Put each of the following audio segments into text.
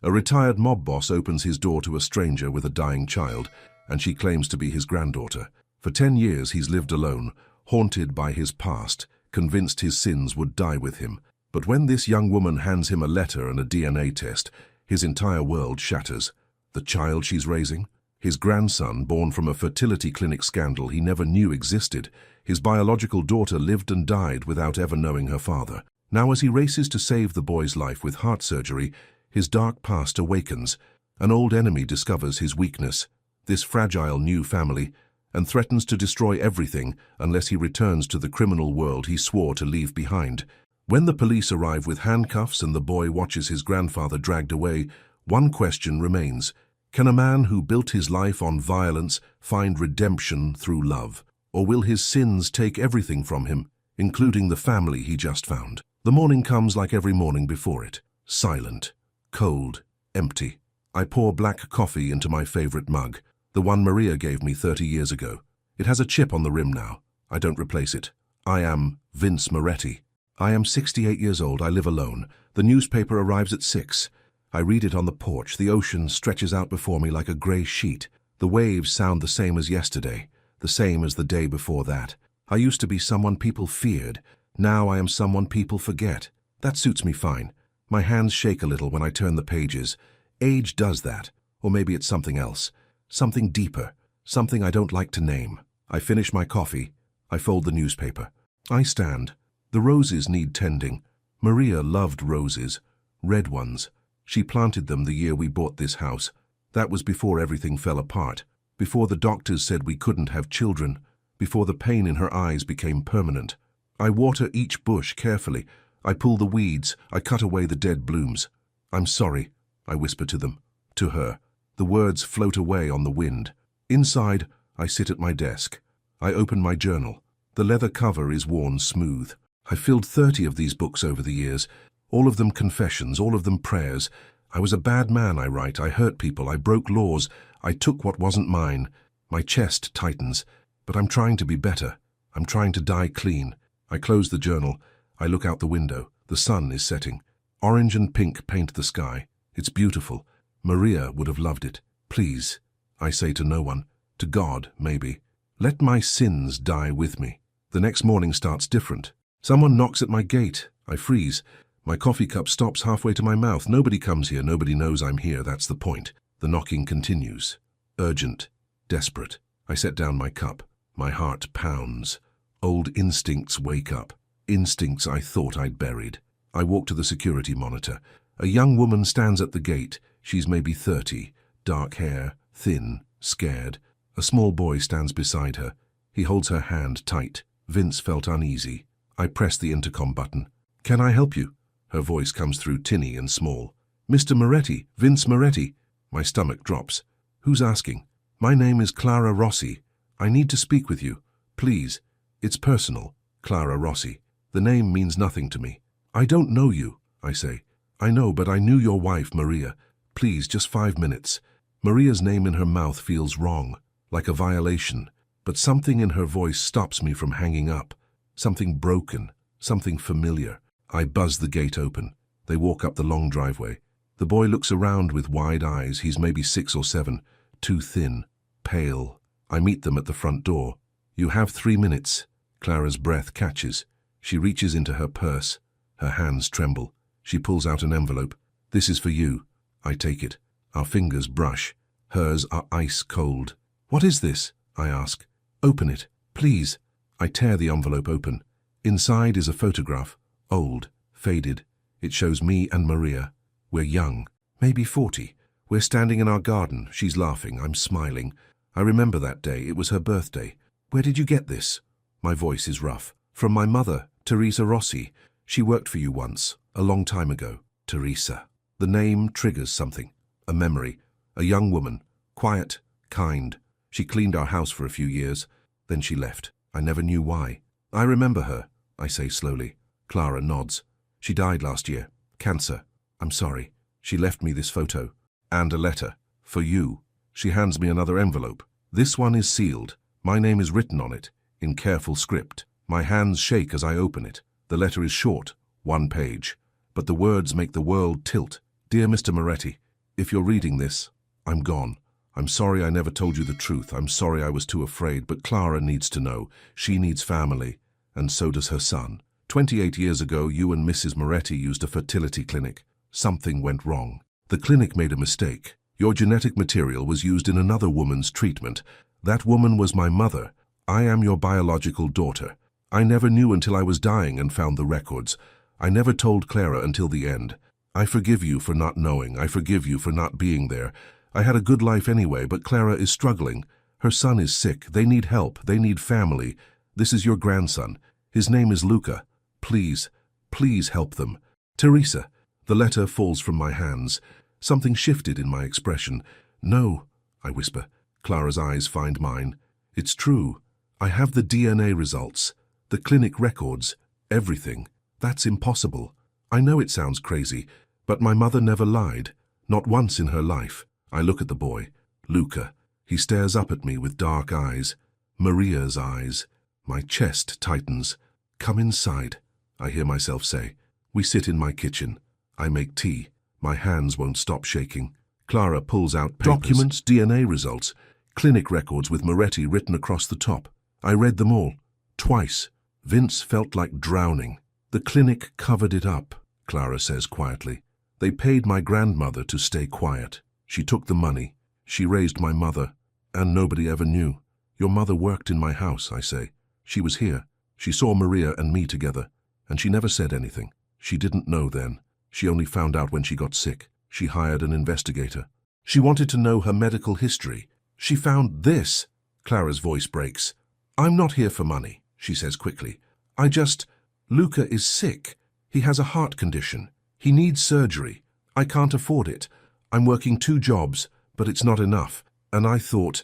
A retired mob boss opens his door to a stranger with a dying child, and she claims to be his granddaughter. For 10 years he's lived alone, haunted by his past, convinced his sins would die with him. But when this young woman hands him a letter and a DNA test, his entire world shatters. The child she's raising? His grandson, born from a fertility clinic scandal he never knew existed. His biological daughter lived and died without ever knowing her father. Now, as he races to save the boy's life with heart surgery, his dark past awakens. An old enemy discovers his weakness, this fragile new family, and threatens to destroy everything unless he returns to the criminal world he swore to leave behind. When the police arrive with handcuffs and the boy watches his grandfather dragged away, one question remains. Can a man who built his life on violence find redemption through love? Or will his sins take everything from him, including the family he just found? The morning comes like every morning before it. Silent, cold, empty. I pour black coffee into my favorite mug, the one Maria gave me 30 years ago. It has a chip on the rim now. I don't replace it. I am Vince Moretti. I am 68 years old. I live alone. The newspaper arrives at 6. I read it on the porch. The ocean stretches out before me like a grey sheet. The waves sound the same as yesterday, the same as the day before that. I used to be someone people feared. Now I am someone people forget. That suits me fine. My hands shake a little when I turn the pages. Age does that. Or maybe it's something else. Something deeper. Something I don't like to name. I finish my coffee. I fold the newspaper. I stand. The roses need tending. Maria loved roses. Red ones. She planted them the year we bought this house. That was before everything fell apart. Before the doctors said we couldn't have children. Before the pain in her eyes became permanent. I water each bush carefully. I pull the weeds. I cut away the dead blooms. I'm sorry, I whisper to them. To her. The words float away on the wind. Inside, I sit at my desk. I open my journal. The leather cover is worn smooth. I filled 30 of these books over the years, all of them confessions, all of them prayers. I was a bad man, I write. I hurt people. I broke laws. I took what wasn't mine. My chest tightens. But I'm trying to be better. I'm trying to die clean. I close the journal. I look out the window. The sun is setting. Orange and pink paint the sky. It's beautiful. Maria would have loved it. Please, I say to no one. To God, maybe. Let my sins die with me. The next morning starts different. Someone knocks at my gate. I freeze. My coffee cup stops halfway to my mouth. Nobody comes here. Nobody knows I'm here. That's the point. The knocking continues. Urgent. Desperate. I set down my cup. My heart pounds. Old instincts wake up. Instincts I thought I'd buried. I walk to the security monitor. A young woman stands at the gate. She's maybe 30. Dark hair. Thin. Scared. A small boy stands beside her. He holds her hand tight. Vince felt uneasy. I press the intercom button. Can I help you? Her voice comes through tinny and small. Mr. Moretti, Vince Moretti. My stomach drops. Who's asking? My name is Clara Rossi. I need to speak with you. Please. It's personal. Clara Rossi. The name means nothing to me. I don't know you, I say. I know, but I knew your wife, Maria. Please, just 5 minutes. Maria's name in her mouth feels wrong, like a violation. But something in her voice stops me from hanging up. Something broken, something familiar. I buzz the gate open. They walk up the long driveway. The boy looks around with wide eyes. He's maybe 6 or 7, too thin, pale. I meet them at the front door. You have 3 minutes. Clara's breath catches. She reaches into her purse. Her hands tremble. She pulls out an envelope. This is for you. I take it. Our fingers brush. Hers are ice cold. What is this? I ask. Open it, please. I tear the envelope open. Inside is a photograph. Old, faded. It shows me and Maria. We're young, maybe 40. We're standing in our garden. She's laughing. I'm smiling. I remember that day. It was her birthday. Where did you get this? My voice is rough. From my mother, Teresa Rossi. She worked for you once, a long time ago. Teresa. The name triggers something. A memory. A young woman. Quiet, kind. She cleaned our house for a few years. Then she left. I never knew why. I remember her, I say slowly. Clara nods. She died last year. Cancer. I'm sorry. She left me this photo. And a letter. For you. She hands me another envelope. This one is sealed. My name is written on it, in careful script. My hands shake as I open it. The letter is short, 1 page. But the words make the world tilt. Dear Mr. Moretti, If you're reading this, I'm gone. I'm sorry I never told you the truth. I'm sorry I was too afraid, but Clara needs to know. She needs family, and so does her son. 28 years ago, you and Mrs. Moretti used a fertility clinic. Something went wrong. The clinic made a mistake. Your genetic material was used in another woman's treatment. That woman was my mother. I am your biological daughter. I never knew until I was dying and found the records. I never told Clara until the end. I forgive you for not knowing. I forgive you for not being there. I had a good life anyway, but Clara is struggling. Her son is sick. They need help. They need family. This is your grandson. His name is Luca. Please, please help them. Teresa. The letter falls from my hands. Something shifted in my expression. No, I whisper. Clara's eyes find mine. It's true. I have the DNA results, the clinic records, everything. That's impossible. I know it sounds crazy, but my mother never lied. Not once in her life. I look at the boy, Luca. He stares up at me with dark eyes. Maria's eyes. My chest tightens. Come inside, I hear myself say. We sit in my kitchen. I make tea. My hands won't stop shaking. Clara pulls out papers. Documents, DNA results, clinic records with Moretti written across the top. I read them all. Twice. Vince felt like drowning. The clinic covered it up, Clara says quietly. They paid my grandmother to stay quiet. She took the money. She raised my mother. And nobody ever knew. Your mother worked in my house, I say. She was here. She saw Maria and me together. And she never said anything. She didn't know then. She only found out when she got sick. She hired an investigator. She wanted to know her medical history. She found this. Clara's voice breaks. I'm not here for money, she says quickly. Luca is sick. He has a heart condition. He needs surgery. I can't afford it. I'm working 2 jobs, but it's not enough. And I thought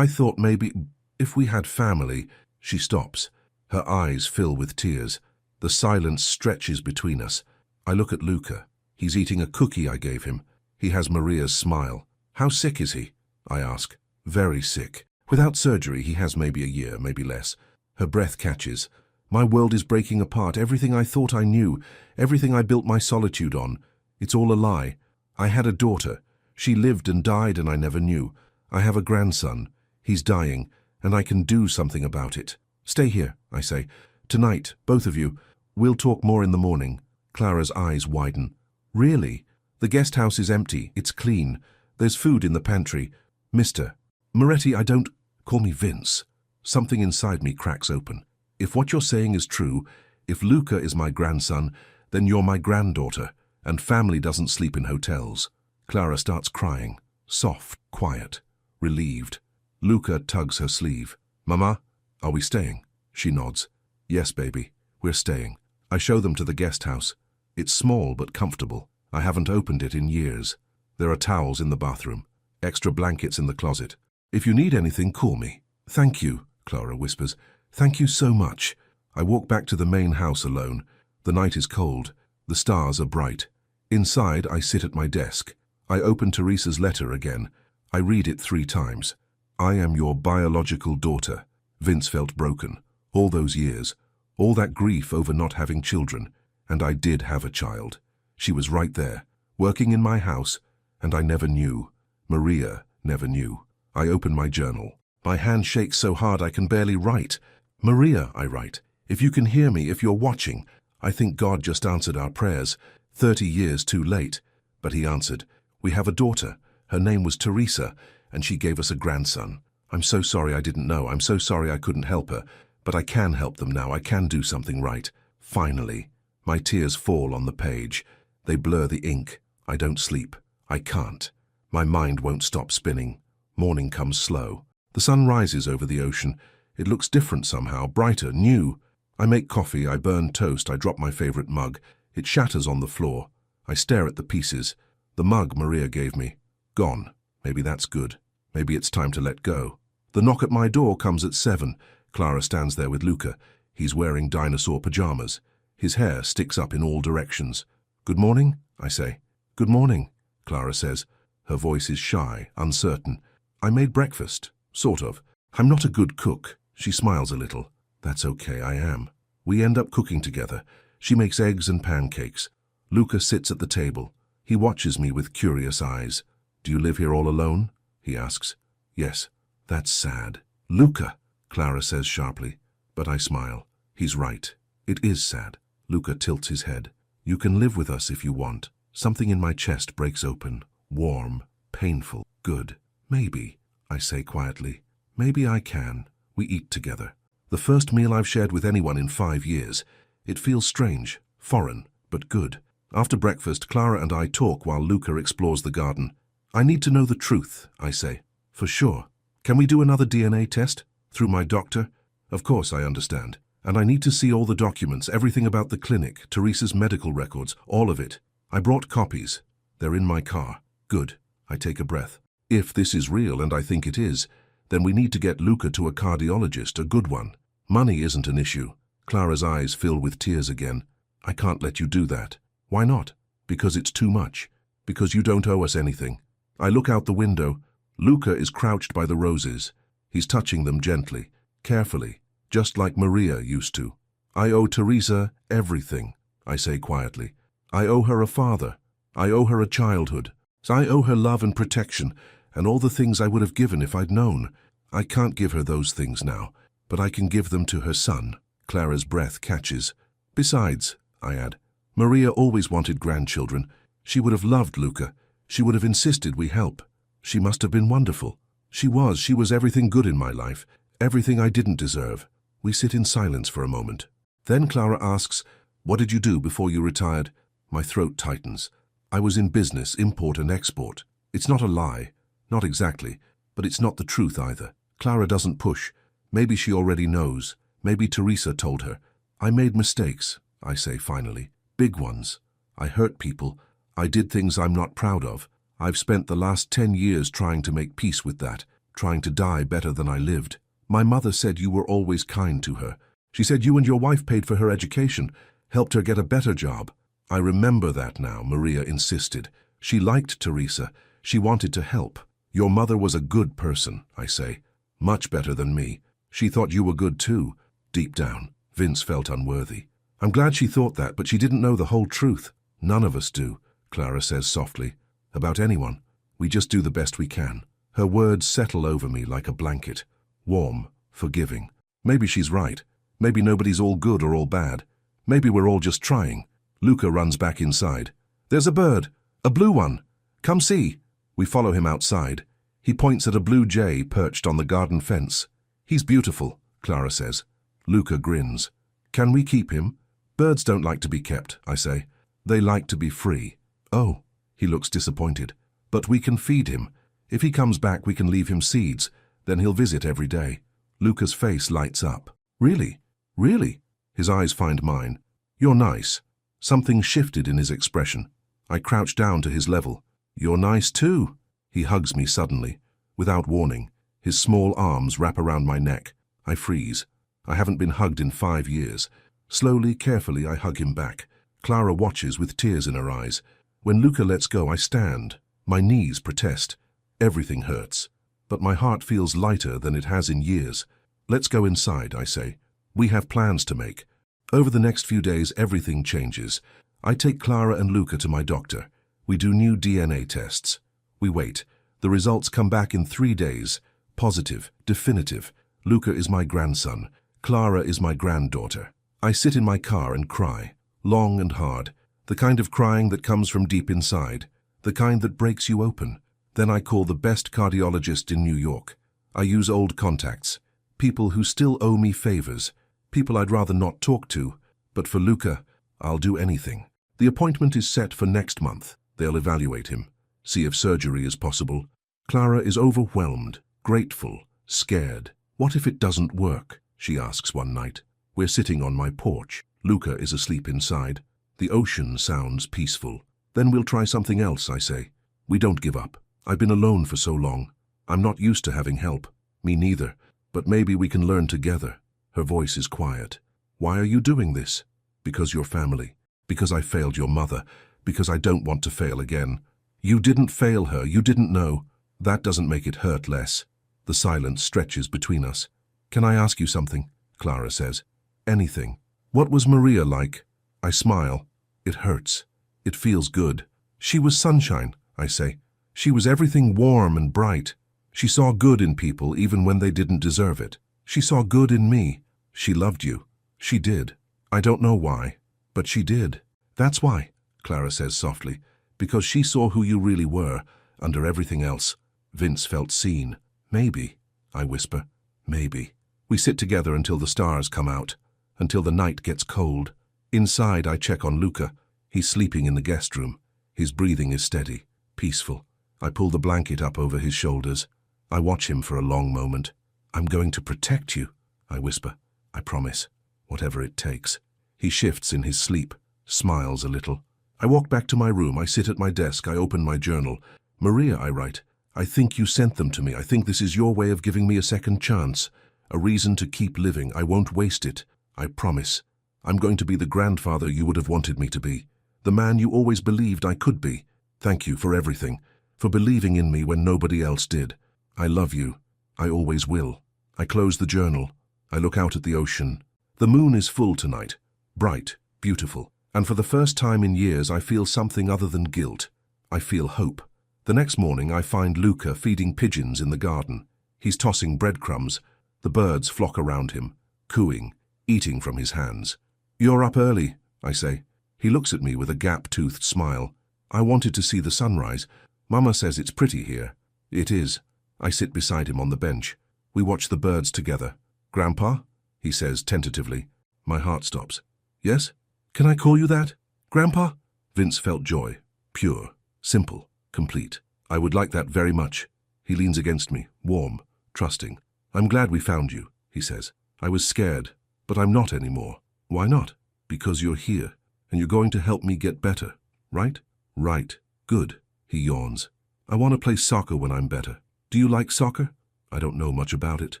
maybe if we had family. She stops. Her eyes fill with tears. The silence stretches between us. I look at Luca. He's eating a cookie I gave him. He has Maria's smile. How sick is he? I ask. Very sick. Without surgery, he has maybe a year, maybe less. Her breath catches. My world is breaking apart. Everything I thought I knew, everything I built my solitude on. It's all a lie. I had a daughter. She lived and died and I never knew. I have a grandson. He's dying, and I can do something about it. Stay here, I say. Tonight, both of you. We'll talk more in the morning. Clara's eyes widen. Really? The guest house is empty. It's clean. There's food in the pantry. Mr. Moretti, I don't... Call me Vince. Something inside me cracks open. If what you're saying is true, if Luca is my grandson, then you're my granddaughter, and family doesn't sleep in hotels. Clara starts crying. Soft, quiet, relieved. Luca tugs her sleeve. Mama, are we staying? She nods. Yes, baby, we're staying. I show them to the guest house. It's small but comfortable. I haven't opened it in years. There are towels in the bathroom, extra blankets in the closet. If you need anything, call me. Thank you, Clara whispers. Thank you so much. I walk back to the main house alone. The night is cold. The stars are bright. Inside, I sit at my desk. I open Teresa's letter again. I read it 3 times. I am your biological daughter. Vince felt broken. All those years. All that grief over not having children. And I did have a child. She was right there, working in my house, and I never knew. Maria never knew. I open my journal. My hand shakes so hard I can barely write. Maria, I write, if you can hear me, if you're watching, I think God just answered our prayers. 30 years too late. But he answered, we have a daughter. Her name was Teresa, and she gave us a grandson. I'm so sorry I didn't know. I'm so sorry I couldn't help her. But I can help them now. I can do something right. Finally. My tears fall on the page. They blur the ink. I don't sleep. I can't. My mind won't stop spinning. Morning comes slow. The sun rises over the ocean. It looks different somehow, brighter, new. I make coffee, I burn toast, I drop my favorite mug. It shatters on the floor. I stare at the pieces. The mug Maria gave me. Gone. Maybe that's good. Maybe it's time to let go. The knock at my door comes at 7. Clara stands there with Luca. He's wearing dinosaur pajamas. His hair sticks up in all directions. Good morning, I say. Good morning, Clara says. Her voice is shy, uncertain. I made breakfast. Sort of. I'm not a good cook. She smiles a little. That's okay, I am. We end up cooking together. She makes eggs and pancakes. Luca sits at the table. He watches me with curious eyes. Do you live here all alone? He asks. Yes. That's sad. Luca, Clara says sharply, but I smile. He's right. It is sad. Luca tilts his head. You can live with us if you want. Something in my chest breaks open. Warm, painful, good. Maybe, I say quietly. Maybe I can. We eat together. The first meal I've shared with anyone in 5 years. It feels strange, foreign, but good. After breakfast, Clara and I talk while Luca explores the garden. I need to know the truth, I say. For sure. Can we do another DNA test? Through my doctor? Of course, I understand. And I need to see all the documents, everything about the clinic, Teresa's medical records, all of it. I brought copies. They're in my car. Good. I take a breath. If this is real, and I think it is, then we need to get Luca to a cardiologist, a good one. Money isn't an issue. Clara's eyes fill with tears again. I can't let you do that. Why not? Because it's too much. Because you don't owe us anything. I look out the window. Luca is crouched by the roses. He's touching them gently, carefully, just like Maria used to. I owe Teresa everything, I say quietly. I owe her a father. I owe her a childhood. I owe her love and protection, and all the things I would have given if I'd known. I can't give her those things now, but I can give them to her son. Clara's breath catches. Besides, I add, Maria always wanted grandchildren. She would have loved Luca. She would have insisted we help. She must have been wonderful. She was everything good in my life, everything I didn't deserve. We sit in silence for a moment. Then Clara asks, what did you do before you retired? My throat tightens. I was in business, import and export. It's not a lie. Not exactly, but it's not the truth either. Clara doesn't push. Maybe she already knows. Maybe Teresa told her. I made mistakes, I say finally. Big ones. I hurt people. I did things I'm not proud of. I've spent the last 10 years trying to make peace with that, trying to die better than I lived. My mother said you were always kind to her. She said you and your wife paid for her education, helped her get a better job. I remember that now, Maria insisted. She liked Teresa. She wanted to help. Your mother was a good person, I say. Much better than me. She thought you were good too. Deep down, Vince felt unworthy. I'm glad she thought that, but she didn't know the whole truth. None of us do, Clara says softly. About anyone. We just do the best we can. Her words settle over me like a blanket. Warm, forgiving. Maybe she's right. Maybe nobody's all good or all bad. Maybe we're all just trying. Luca runs back inside. There's a bird. A blue one. Come see. We follow him outside. He points at a blue jay perched on the garden fence. He's beautiful, Clara says. Luca grins. Can we keep him? Birds don't like to be kept, I say. They like to be free. Oh, he looks disappointed. But we can feed him. If he comes back, we can leave him seeds. Then he'll visit every day. Luca's face lights up. Really? Really? His eyes find mine. You're nice. Something shifted in his expression. I crouch down to his level. You're nice too. He hugs me suddenly. Without warning, his small arms wrap around my neck. I freeze. I haven't been hugged in 5 years. Slowly, carefully, I hug him back. Clara watches with tears in her eyes. When Luca lets go, I stand. My knees protest. Everything hurts. But my heart feels lighter than it has in years. Let's go inside, I say. We have plans to make. Over the next few days, everything changes. I take Clara and Luca to my doctor. We do new DNA tests. We wait. The results come back in 3 days. Positive, definitive. Luca is my grandson. Clara is my granddaughter. I sit in my car and cry. Long and hard. The kind of crying that comes from deep inside. The kind that breaks you open. Then I call the best cardiologist in New York. I use old contacts. People who still owe me favors. People I'd rather not talk to. But for Luca, I'll do anything. The appointment is set for next month. They'll evaluate him. See if surgery is possible. Clara is overwhelmed, grateful, scared. What if it doesn't work? She asks one night. We're sitting on my porch. Luca is asleep inside. The ocean sounds peaceful. Then we'll try something else, I say. We don't give up. I've been alone for so long. I'm not used to having help. Me neither. But maybe we can learn together. Her voice is quiet. Why are you doing this? Because you're family. Because I failed your mother. Because I don't want to fail again. You didn't fail her. You didn't know. That doesn't make it hurt less. The silence stretches between us. Can I ask you something? Clara says. Anything. What was Maria like? I smile. It hurts. It feels good. She was sunshine, I say. She was everything warm and bright. She saw good in people even when they didn't deserve it. She saw good in me. She loved you. She did. I don't know why, but she did. That's why, Clara says softly, because she saw who you really were, under everything else. Vince felt seen. Maybe, I whisper, maybe. We sit together until the stars come out, until the night gets cold. Inside, I check on Luca. He's sleeping in the guest room. His breathing is steady, peaceful. I pull the blanket up over his shoulders. I watch him for a long moment. I'm going to protect you, I whisper. I promise, whatever it takes. He shifts in his sleep, smiles a little. I walk back to my room. I sit at my desk. I open my journal. Maria, I write, I think you sent them to me. I think this is your way of giving me a second chance, a reason to keep living. I won't waste it. I promise. I'm going to be the grandfather you would have wanted me to be, the man you always believed I could be. Thank you for everything, for believing in me when nobody else did. I love you. I always will. I close the journal. I look out at the ocean. The moon is full tonight, bright, beautiful, and for the first time in years I feel something other than guilt. I feel hope. The next morning I find Luca feeding pigeons in the garden. He's tossing breadcrumbs. The birds flock around him, cooing, eating from his hands. You're up early, I say. He looks at me with a gap-toothed smile. I wanted to see the sunrise. Mama says it's pretty here. It is. I sit beside him on the bench. We watch the birds together. Grandpa? He says tentatively. My heart stops. Yes? Can I call you that? Grandpa? Vince felt joy. Pure. Simple. Complete. I would like that very much. He leans against me, warm, trusting. I'm glad we found you, he says. I was scared, but I'm not anymore. Why not? Because you're here, and you're going to help me get better, right? Right. Good. He yawns. I want to play soccer when I'm better. Do you like soccer? I don't know much about it.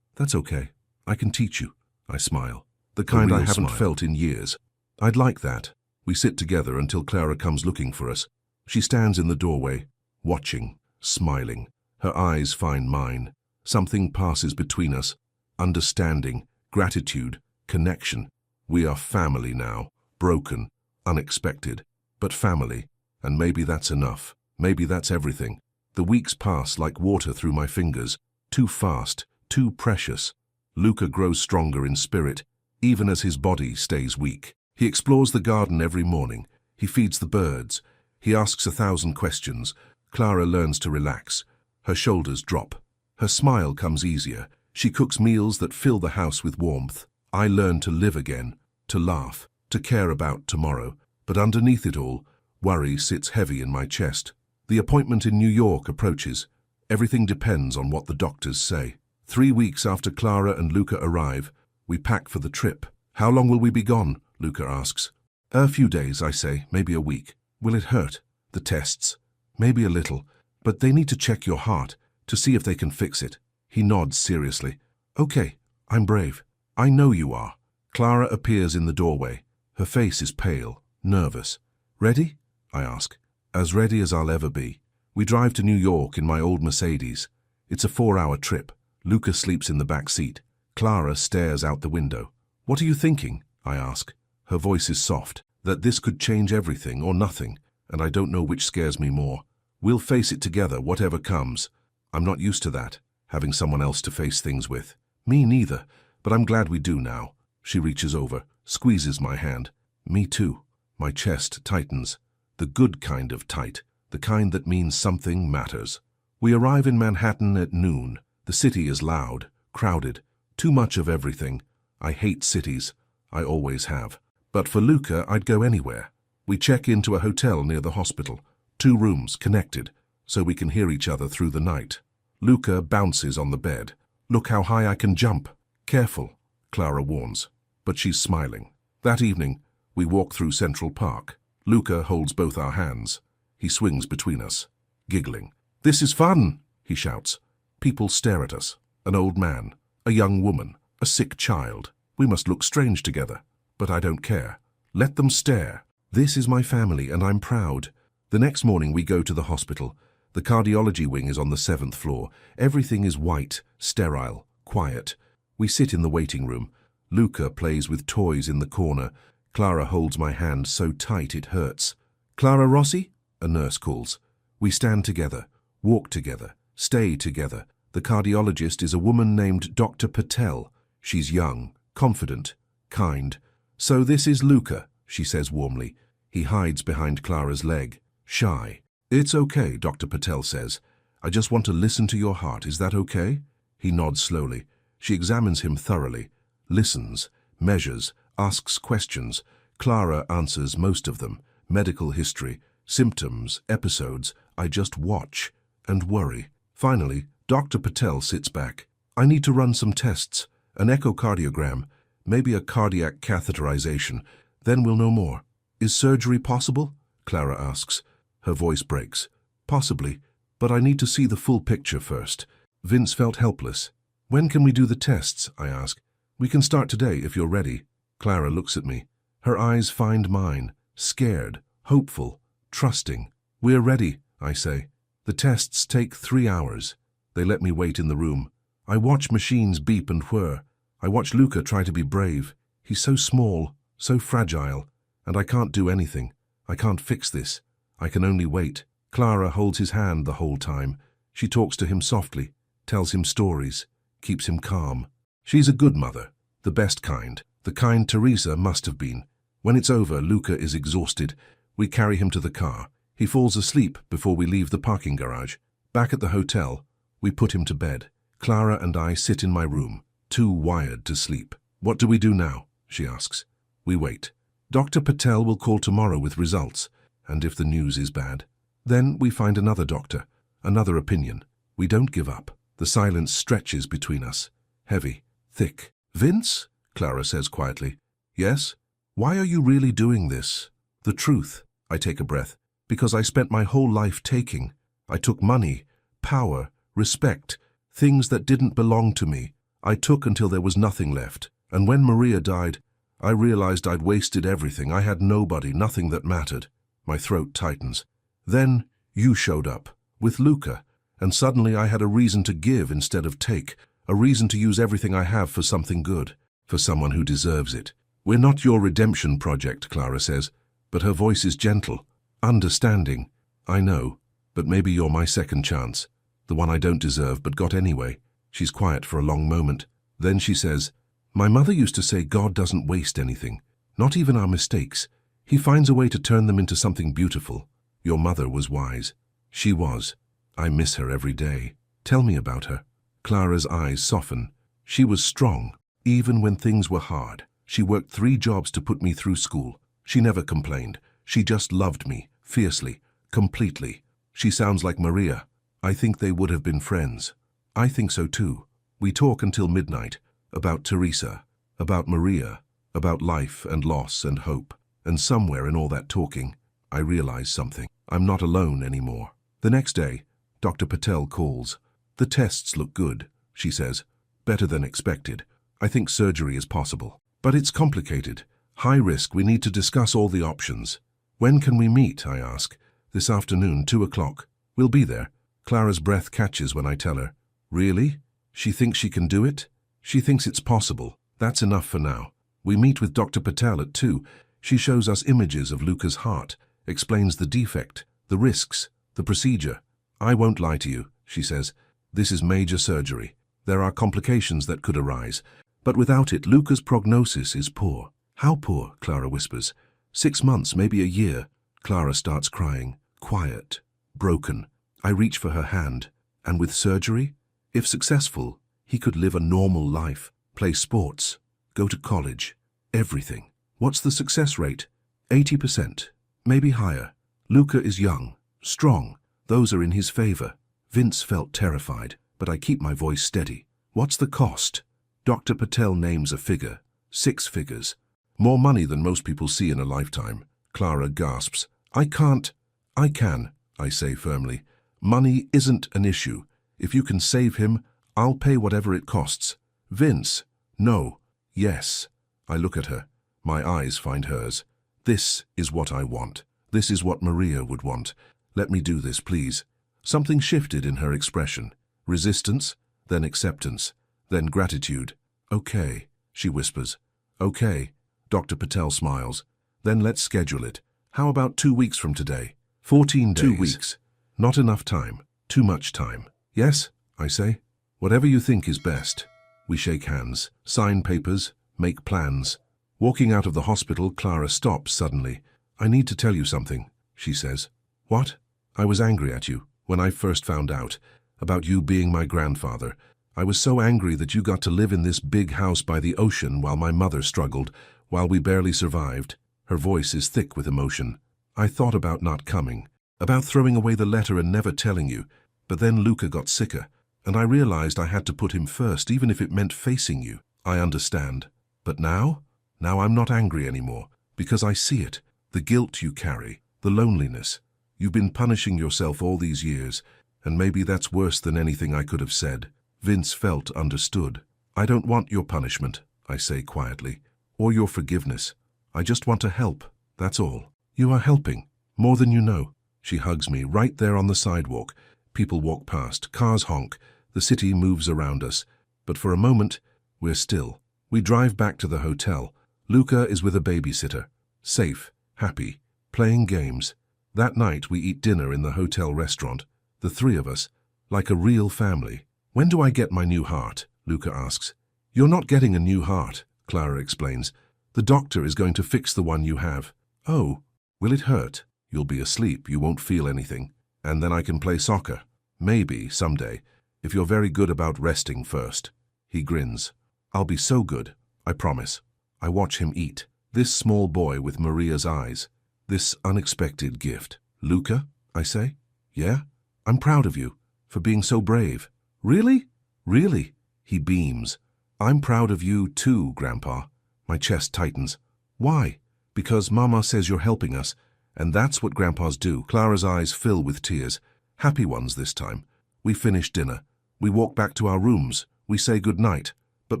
That's okay. I can teach you. I smile. The kind I haven't felt in years. I'd like that. We sit together until Clara comes looking for us. She stands in the doorway, watching, smiling. Her eyes find mine. Something passes between us. Understanding, gratitude, connection. We are family now. Broken, unexpected, but family. And maybe that's enough. Maybe that's everything. The weeks pass like water through my fingers. Too fast, too precious. Luca grows stronger in spirit, even as his body stays weak. He explores the garden every morning. He feeds the birds. He asks 1,000 questions. Clara learns to relax. Her shoulders drop. Her smile comes easier. She cooks meals that fill the house with warmth. I learn to live again, to laugh, to care about tomorrow. But underneath it all, worry sits heavy in my chest. The appointment in New York approaches. Everything depends on what the doctors say. 3 weeks after Clara and Luca arrive, we pack for the trip. How long will we be gone? Luca asks. A few days, I say, maybe a week. Will it hurt? The tests. Maybe a little, but they need to check your heart to see if they can fix it. He nods seriously. Okay, I'm brave. I know you are. Clara appears in the doorway. Her face is pale, nervous. Ready? I ask. As ready as I'll ever be. We drive to New York in my old Mercedes. It's a 4-hour trip. Luca sleeps in the back seat. Clara stares out the window. What are you thinking? I ask. Her voice is soft, that this could change everything or nothing, and I don't know which scares me more. We'll face it together, whatever comes. I'm not used to that, having someone else to face things with. Me neither, but I'm glad we do now. She reaches over, squeezes my hand. Me too. My chest tightens. The good kind of tight, the kind that means something matters. We arrive in Manhattan at noon. The city is loud, crowded, too much of everything. I hate cities. I always have. But for Luca, I'd go anywhere. We check into a hotel near the hospital. 2 rooms connected, so we can hear each other through the night. Luca bounces on the bed. Look how high I can jump. Careful, Clara warns, but she's smiling. That evening, we walk through Central Park. Luca holds both our hands. He swings between us, giggling. This is fun, he shouts. People stare at us. An old man, a young woman, a sick child. We must look strange together, but I don't care. Let them stare. This is my family and I'm proud. The next morning we go to the hospital. The cardiology wing is on the 7th floor. Everything is white, sterile, quiet. We sit in the waiting room. Luca plays with toys in the corner. Clara holds my hand so tight it hurts. Clara Rossi? A nurse calls. We stand together, walk together, stay together. The cardiologist is a woman named Dr. Patel. She's young, confident, kind. "So this is Luca," she says warmly. He hides behind Clara's leg, shy. "It's okay," Dr. Patel says. "I just want to listen to your heart. Is that okay?" He nods slowly. She examines him thoroughly, listens, measures, asks questions. Clara answers most of them. Medical history, symptoms, episodes. I just watch and worry. Finally, Dr. Patel sits back. "I need to run some tests, an echocardiogram, maybe a cardiac catheterization. Then we'll know more." "Is surgery possible?" Clara asks. Her voice breaks. "Possibly, but I need to see the full picture first." Vince felt helpless. "When can we do the tests?" I ask. "We can start today if you're ready." Clara looks at me. Her eyes find mine, scared, hopeful, trusting. "We're ready," I say. The tests take 3 hours. They let me wait in the room. I watch machines beep and whir. I watch Luca try to be brave. He's so small, so fragile, and I can't do anything. I can't fix this. I can only wait. Clara holds his hand the whole time. She talks to him softly, tells him stories, keeps him calm. She's a good mother, the best kind, the kind Teresa must have been. When it's over, Luca is exhausted. We carry him to the car. He falls asleep before we leave the parking garage. Back at the hotel, we put him to bed. Clara and I sit in my room, too wired to sleep. "What do we do now?" she asks. We wait. Dr. Patel will call tomorrow with results, and if the news is bad, then we find another doctor, another opinion. We don't give up. The silence stretches between us, heavy, thick. "Vince?" Clara says quietly. "Yes? Why are you really doing this?" "The truth." I take a breath. "Because I spent my whole life taking. I took money, power, respect, things that didn't belong to me. I took until there was nothing left. And when Maria died, I realized I'd wasted everything. I had nobody, nothing that mattered." My throat tightens. "Then you showed up, with Luca, and suddenly I had a reason to give instead of take, a reason to use everything I have for something good, for someone who deserves it." "We're not your redemption project," Clara says, but her voice is gentle, understanding. "I know, but maybe you're my second chance, the one I don't deserve but got anyway." She's quiet for a long moment. Then she says, "My mother used to say God doesn't waste anything, not even our mistakes. He finds a way to turn them into something beautiful. Your mother was wise." She was. I miss her every day. "Tell me about her." Clara's eyes soften. "She was strong, even when things were hard. She worked 3 jobs to put me through school. She never complained. She just loved me, fiercely, completely. She sounds like Maria. I think they would have been friends." "I think so too." We talk until midnight, about Teresa, about Maria, about life and loss and hope. And somewhere in all that talking, I realize something. I'm not alone anymore. The next day, Dr. Patel calls. "The tests look good," she says. "Better than expected. I think surgery is possible. But it's complicated. High risk. We need to discuss all the options." "When can we meet?" I ask. "This afternoon, 2 o'clock. We'll be there." Clara's breath catches when I tell her. "Really? She thinks she can do it?" "She thinks it's possible. That's enough for now." We meet with Dr. Patel at 2. She shows us images of Luca's heart, explains the defect, the risks, the procedure. "I won't lie to you," she says. "This is major surgery. There are complications that could arise. But without it, Luca's prognosis is poor." "How poor?" Clara whispers. 6 months, maybe a year." Clara starts crying, quiet, broken. I reach for her hand. "And with surgery? If successful, he could live a normal life, play sports, go to college, everything." "What's the success rate?" 80%, maybe higher. Luca is young, strong. Those are in his favor." Vince felt terrified, but I keep my voice steady. "What's the cost?" Dr. Patel names a figure. 6 figures. "More money than most people see in a lifetime." Clara gasps. "I can't." "I can," I say firmly. "Money isn't an issue. If you can save him, I'll pay whatever it costs." "Vince." "No." "Yes." I look at her. My eyes find hers. "This is what I want. This is what Maria would want. Let me do this, please." Something shifted in her expression. Resistance, then acceptance, then gratitude. "Okay," she whispers. "Okay." Dr. Patel smiles. "Then let's schedule it. How about 2 weeks from today?" 14 days. 2 weeks. Not enough time. Too much time. Yes, I say. Whatever you think is best. We shake hands, sign papers, make plans. Walking out of the hospital, Clara stops suddenly. I need to tell you something, she says. What? I was angry at you when I first found out about you being my grandfather. I was so angry that you got to live in this big house by the ocean while my mother struggled, while we barely survived. Her voice is thick with emotion. I thought about not coming, about throwing away the letter and never telling you, but then Luca got sicker, and I realized I had to put him first, even if it meant facing you. I understand. But now I'm not angry anymore, because I see it, the guilt you carry, the loneliness. You've been punishing yourself all these years, and maybe that's worse than anything I could have said. Vince felt understood. I don't want your punishment, I say quietly, or your forgiveness. I just want to help, that's all. You are helping, more than you know. She hugs me right there on the sidewalk. People walk past, cars honk, the city moves around us. But for a moment, we're still. We drive back to the hotel. Luca is with a babysitter, safe, happy, playing games. That night we eat dinner in the hotel restaurant, the three of us, like a real family. When do I get my new heart? Luca asks. You're not getting a new heart, Clara explains. The doctor is going to fix the one you have. Oh, will it hurt? You'll be asleep, you won't feel anything. And then I can play soccer. Maybe, someday, if you're very good about resting first. He grins. I'll be so good, I promise. I watch him eat. This small boy with Maria's eyes. This unexpected gift. Luca, I say. Yeah? I'm proud of you, for being so brave. Really? Really? He beams. I'm proud of you too, Grandpa. My chest tightens. Why? Because Mama says you're helping us, and that's what grandpas do. Clara's eyes fill with tears, happy ones this time. We finish dinner. We walk back to our rooms. We say good night. But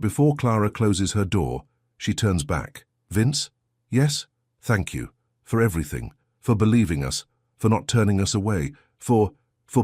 before Clara closes her door, she turns back. Vince? Yes? Thank you. For everything. For believing us. For not turning us away. For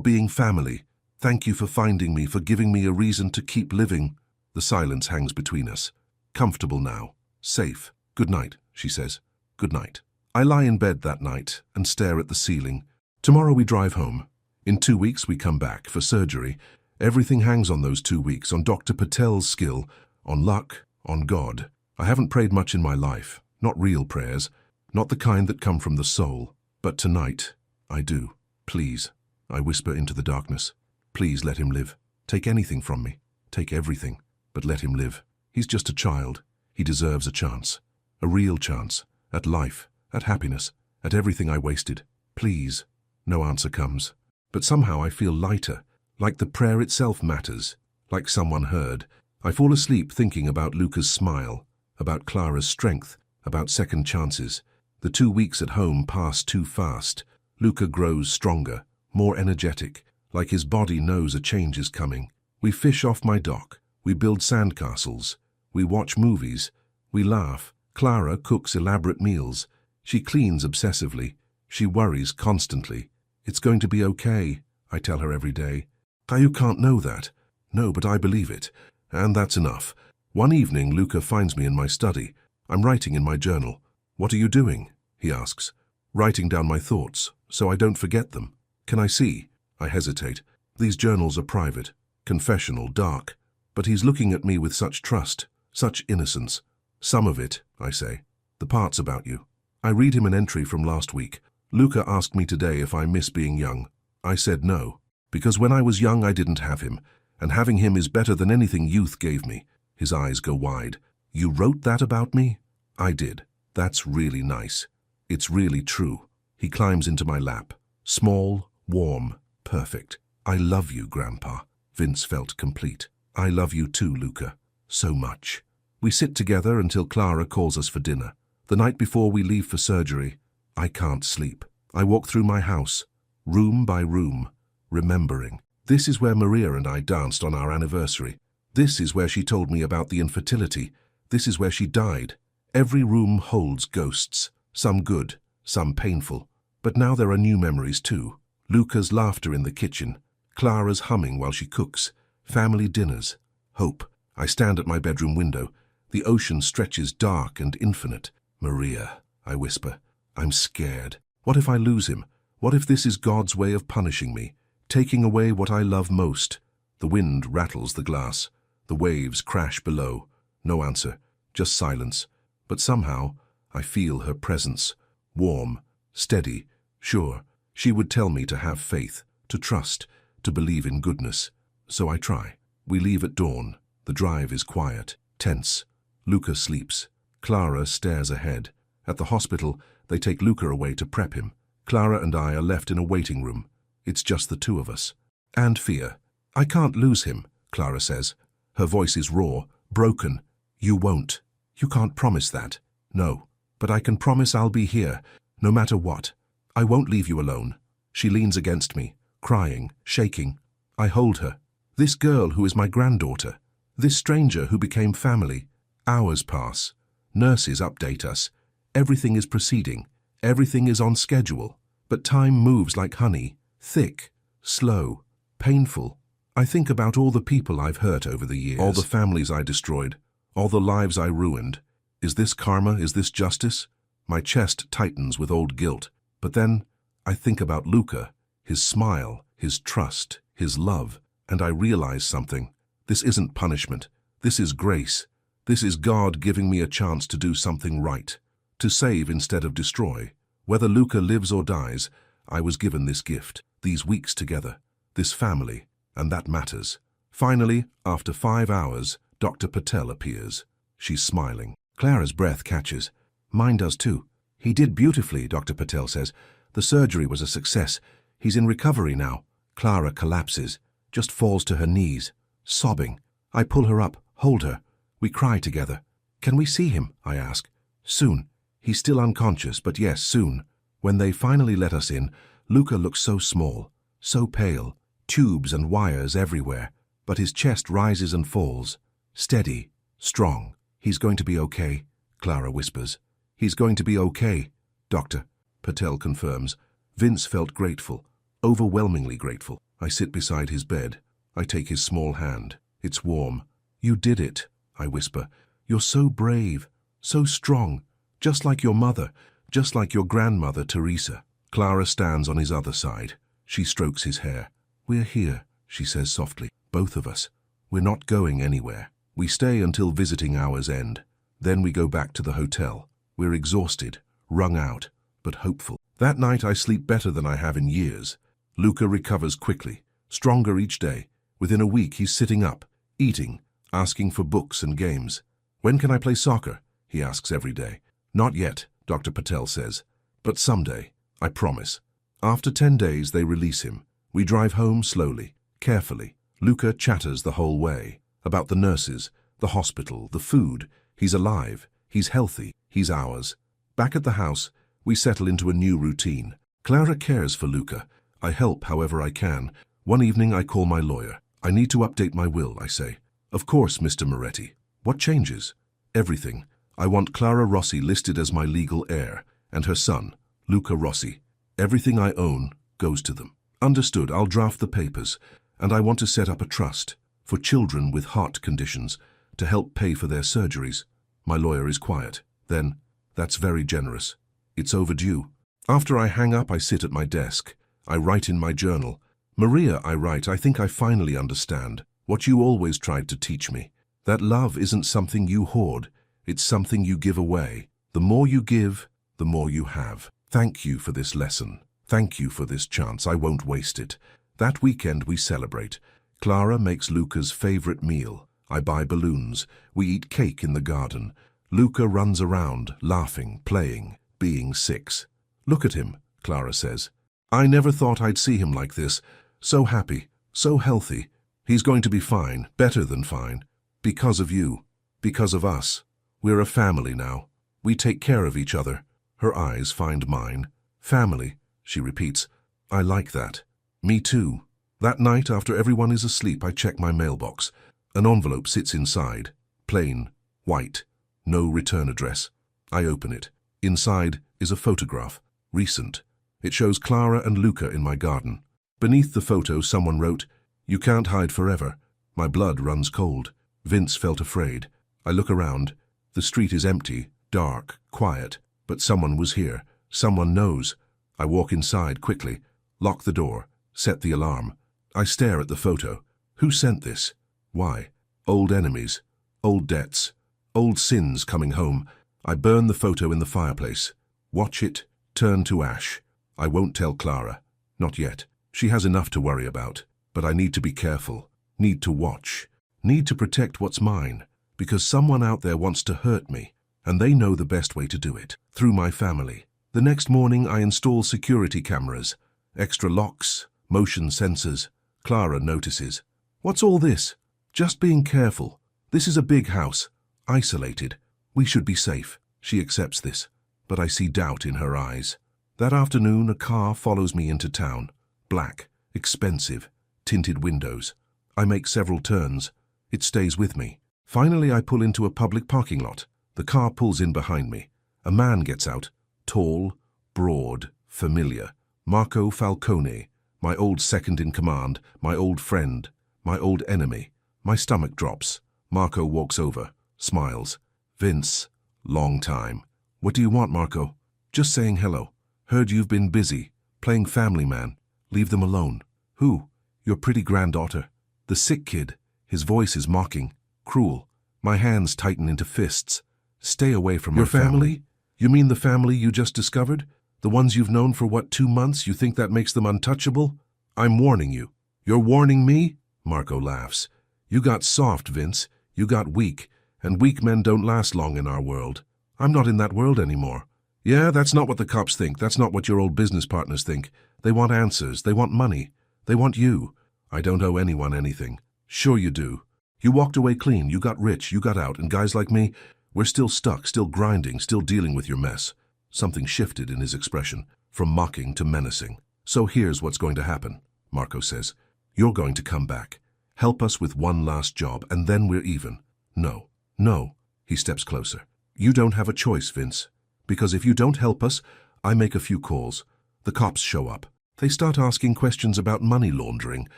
being family. Thank you for finding me, for giving me a reason to keep living. The silence hangs between us. Comfortable now. Safe. Good night, she says. Good night. I lie in bed that night and stare at the ceiling. Tomorrow we drive home. In 2 weeks we come back for surgery. Everything hangs on those 2 weeks, on Dr. Patel's skill, on luck, on God. I haven't prayed much in my life, not real prayers, not the kind that come from the soul. But tonight, I do. Please, I whisper into the darkness. Please let him live. Take anything from me. Take everything, but let him live. He's just a child. He deserves a chance. A real chance. At life. At happiness. At everything I wasted. Please. No answer comes. But somehow I feel lighter. Like the prayer itself matters. Like someone heard. I fall asleep thinking about Luca's smile. About Clara's strength. About second chances. The 2 weeks at home pass too fast. Luca grows stronger. More energetic. Like his body knows a change is coming. We fish off my dock. We build sandcastles. We watch movies. We laugh. Clara cooks elaborate meals. She cleans obsessively. She worries constantly. It's going to be okay, I tell her every day. You can't know that. No, but I believe it. And that's enough. One evening, Luca finds me in my study. I'm writing in my journal. What are you doing? He asks. Writing down my thoughts, so I don't forget them. Can I see? I hesitate. These journals are private, confessional, dark. But he's looking at me with such trust, such innocence. Some of it, I say. The parts about you. I read him an entry from last week. Luca asked me today if I miss being young. I said no. Because when I was young I didn't have him, and having him is better than anything youth gave me. His eyes go wide. You wrote that about me? I did. That's really nice. It's really true. He climbs into my lap. Small, warm, perfect. I love you, Grandpa. Vince felt complete. I love you too, Luca. So much. We sit together until Clara calls us for dinner. The night before we leave for surgery, I can't sleep. I walk through my house, room by room, remembering. This is where Maria and I danced on our anniversary. This is where she told me about the infertility. This is where she died. Every room holds ghosts, some good, some painful. But now there are new memories too. Luca's laughter in the kitchen, Clara's humming while she cooks, family dinners, hope. I stand at my bedroom window. The ocean stretches dark and infinite. Maria, I whisper. I'm scared. What if I lose him? What if this is God's way of punishing me, taking away what I love most. The wind rattles the glass. The waves crash below. No answer, just silence. But somehow, I feel her presence. Warm, steady, sure. She would tell me to have faith, to trust, to believe in goodness. So I try. We leave at dawn. The drive is quiet, tense. Luca sleeps. Clara stares ahead. At the hospital, they take Luca away to prep him. Clara and I are left in a waiting room. It's just the two of us. And fear. I can't lose him, Clara says. Her voice is raw, broken. You won't. You can't promise that. No, but I can promise I'll be here, no matter what. I won't leave you alone. She leans against me, crying, shaking. I hold her. This girl who is my granddaughter. This stranger who became family. Hours pass. Nurses update us. Everything is proceeding. Everything is on schedule. But time moves like honey. Thick, slow, painful. I think about all the people I've hurt over the years. All the families I destroyed. All the lives I ruined. Is this karma? Is this justice? My chest tightens with old guilt. But then I think about Luca, his smile, his trust, his love, and I realize something. This isn't punishment. This is grace. This is God giving me a chance to do something right, to save instead of destroy. Whether Luca lives or dies, I was given this gift, these weeks together, this family, and that matters. Finally, after 5 hours, Dr. Patel appears. She's smiling. Clara's breath catches. Mine does too. He did beautifully, Dr. Patel says. The surgery was a success. He's in recovery now. Clara collapses, just falls to her knees, sobbing. I pull her up, hold her. We cry together. Can we see him? I ask. Soon. He's still unconscious, but yes, soon. When they finally let us in, Luca looks so small, so pale, tubes and wires everywhere, but his chest rises and falls. Steady, strong. He's going to be okay, Clara whispers. He's going to be okay, Dr. Patel confirms. Vince felt grateful, overwhelmingly grateful. I sit beside his bed. I take his small hand. It's warm. You did it, I whisper. You're so brave, so strong, just like your mother, just like your grandmother, Teresa. Clara stands on his other side. She strokes his hair. We're here, she says softly, both of us. We're not going anywhere. We stay until visiting hours end. Then we go back to the hotel. We're exhausted, wrung out, but hopeful. That night I sleep better than I have in years. Luca recovers quickly, stronger each day. Within a week he's sitting up, eating, asking for books and games. When can I play soccer? He asks every day. Not yet, Dr. Patel says. But someday, I promise. After 10 days they release him. We drive home slowly, carefully. Luca chatters the whole way. About the nurses, the hospital, the food. He's alive, he's healthy, he's ours. Back at the house, we settle into a new routine. Clara cares for Luca. I help however I can. One evening I call my lawyer. I need to update my will, I say. Of course, Mr. Moretti. What changes? Everything. I want Clara Rossi listed as my legal heir, and her son, Luca Rossi. Everything I own goes to them. Understood, I'll draft the papers, and I want to set up a trust for children with heart conditions to help pay for their surgeries. My lawyer is quiet. Then, that's very generous. It's overdue. After I hang up, I sit at my desk. I write in my journal. Maria, I write, I think I finally understand what you always tried to teach me. That love isn't something you hoard. It's something you give away. The more you give, the more you have. Thank you for this lesson. Thank you for this chance. I won't waste it. That weekend we celebrate. Clara makes Luca's favorite meal. I buy balloons. We eat cake in the garden. Luca runs around, laughing, playing, being 6. Look at him, Clara says. I never thought I'd see him like this. So happy, so healthy. He's going to be fine, better than fine. Because of you. Because of us. We're a family now. We take care of each other. Her eyes find mine. Family, she repeats. I like that. Me too. That night, after everyone is asleep, I check my mailbox. An envelope sits inside. Plain, white, no return address. I open it. Inside is a photograph. Recent. It shows Clara and Luca in my garden. Beneath the photo, someone wrote, "You can't hide forever." My blood runs cold. Vince felt afraid. I look around. The street is empty, dark, quiet. But someone was here. Someone knows. I walk inside quickly, lock the door, set the alarm. I stare at the photo. Who sent this? Why? Old enemies, old debts, old sins coming home. I burn the photo in the fireplace. Watch it turn to ash. I won't tell Clara. Not yet. She has enough to worry about. But I need to be careful. Need to watch. Need to protect what's mine. Because someone out there wants to hurt me. And they know the best way to do it. Through my family. The next morning I install security cameras. Extra locks, motion sensors. Clara notices. What's all this? Just being careful. This is a big house. Isolated. We should be safe. She accepts this. But I see doubt in her eyes. That afternoon a car follows me into town. Black, expensive, tinted windows. I make several turns. It stays with me. Finally I pull into a public parking lot. The car pulls in behind me. A man gets out. Tall, broad, familiar. Marco Falcone. My old second-in-command, my old friend, my old enemy. My stomach drops. Marco walks over, smiles. Vince, long time. What do you want, Marco? Just saying hello. Heard you've been busy, playing family man. Leave them alone. Who? Your pretty granddaughter. The sick kid. His voice is mocking, cruel. My hands tighten into fists. Stay away from your family? You mean the family you just discovered? The ones you've known for what, 2 months? You think that makes them untouchable? I'm warning you. You're warning me? Marco laughs. You got soft, Vince. You got weak. And weak men don't last long in our world. I'm not in that world anymore. Yeah, that's not what the cops think. That's not what your old business partners think. They want answers. They want money. They want you. I don't owe anyone anything. Sure you do. You walked away clean. You got rich. You got out. And guys like me, we're still stuck, still grinding, still dealing with your mess. Something shifted in his expression, from mocking to menacing. So here's what's going to happen, Marco says. You're going to come back. Help us with one last job, and then we're even. No. No. He steps closer. You don't have a choice, Vince. Because if you don't help us, I make a few calls. The cops show up. They start asking questions about money laundering,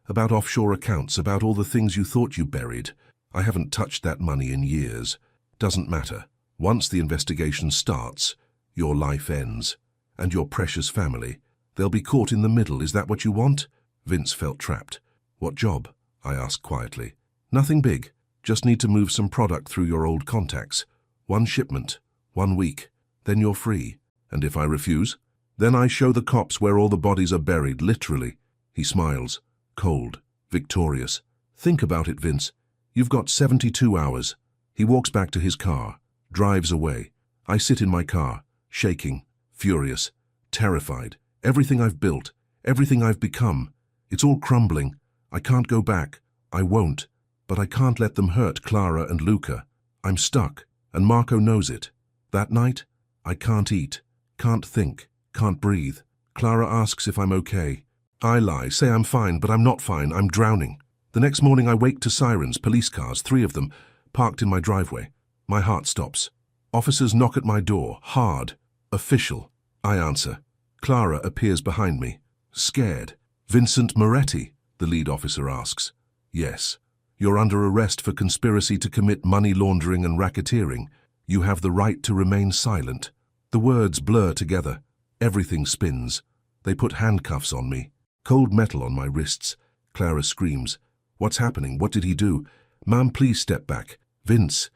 about offshore accounts, about all the things you thought you buried. I haven't touched that money in years. Doesn't matter. Once the investigation starts, your life ends. And your precious family. They'll be caught in the middle. Is that what you want? Vince felt trapped. What job? I asked quietly. Nothing big. Just need to move some product through your old contacts. 1 shipment. 1 week. Then you're free. And if I refuse? Then I show the cops where all the bodies are buried, literally. He smiles. Cold. Victorious. Think about it, Vince. You've got 72 hours. He walks back to his car. Drives away. I sit in my car. Shaking. Furious. Terrified. Everything I've built. Everything I've become. It's all crumbling. I can't go back. I won't. But I can't let them hurt Clara and Luca. I'm stuck. And Marco knows it. That night, I can't eat. Can't think. Can't breathe. Clara asks if I'm okay. I lie, say I'm fine, but I'm not fine. I'm drowning. The next morning I wake to sirens, police cars, 3 of them, parked in my driveway. My heart stops. Officers knock at my door, hard, official. I answer. Clara appears behind me, scared. Vincent Moretti, the lead officer asks. Yes. You're under arrest for conspiracy to commit money laundering and racketeering. You have the right to remain silent. The words blur together. Everything spins. They put handcuffs on me. Cold metal on my wrists. Clara screams. What's happening? What did he do? Ma'am, please step back. Vince,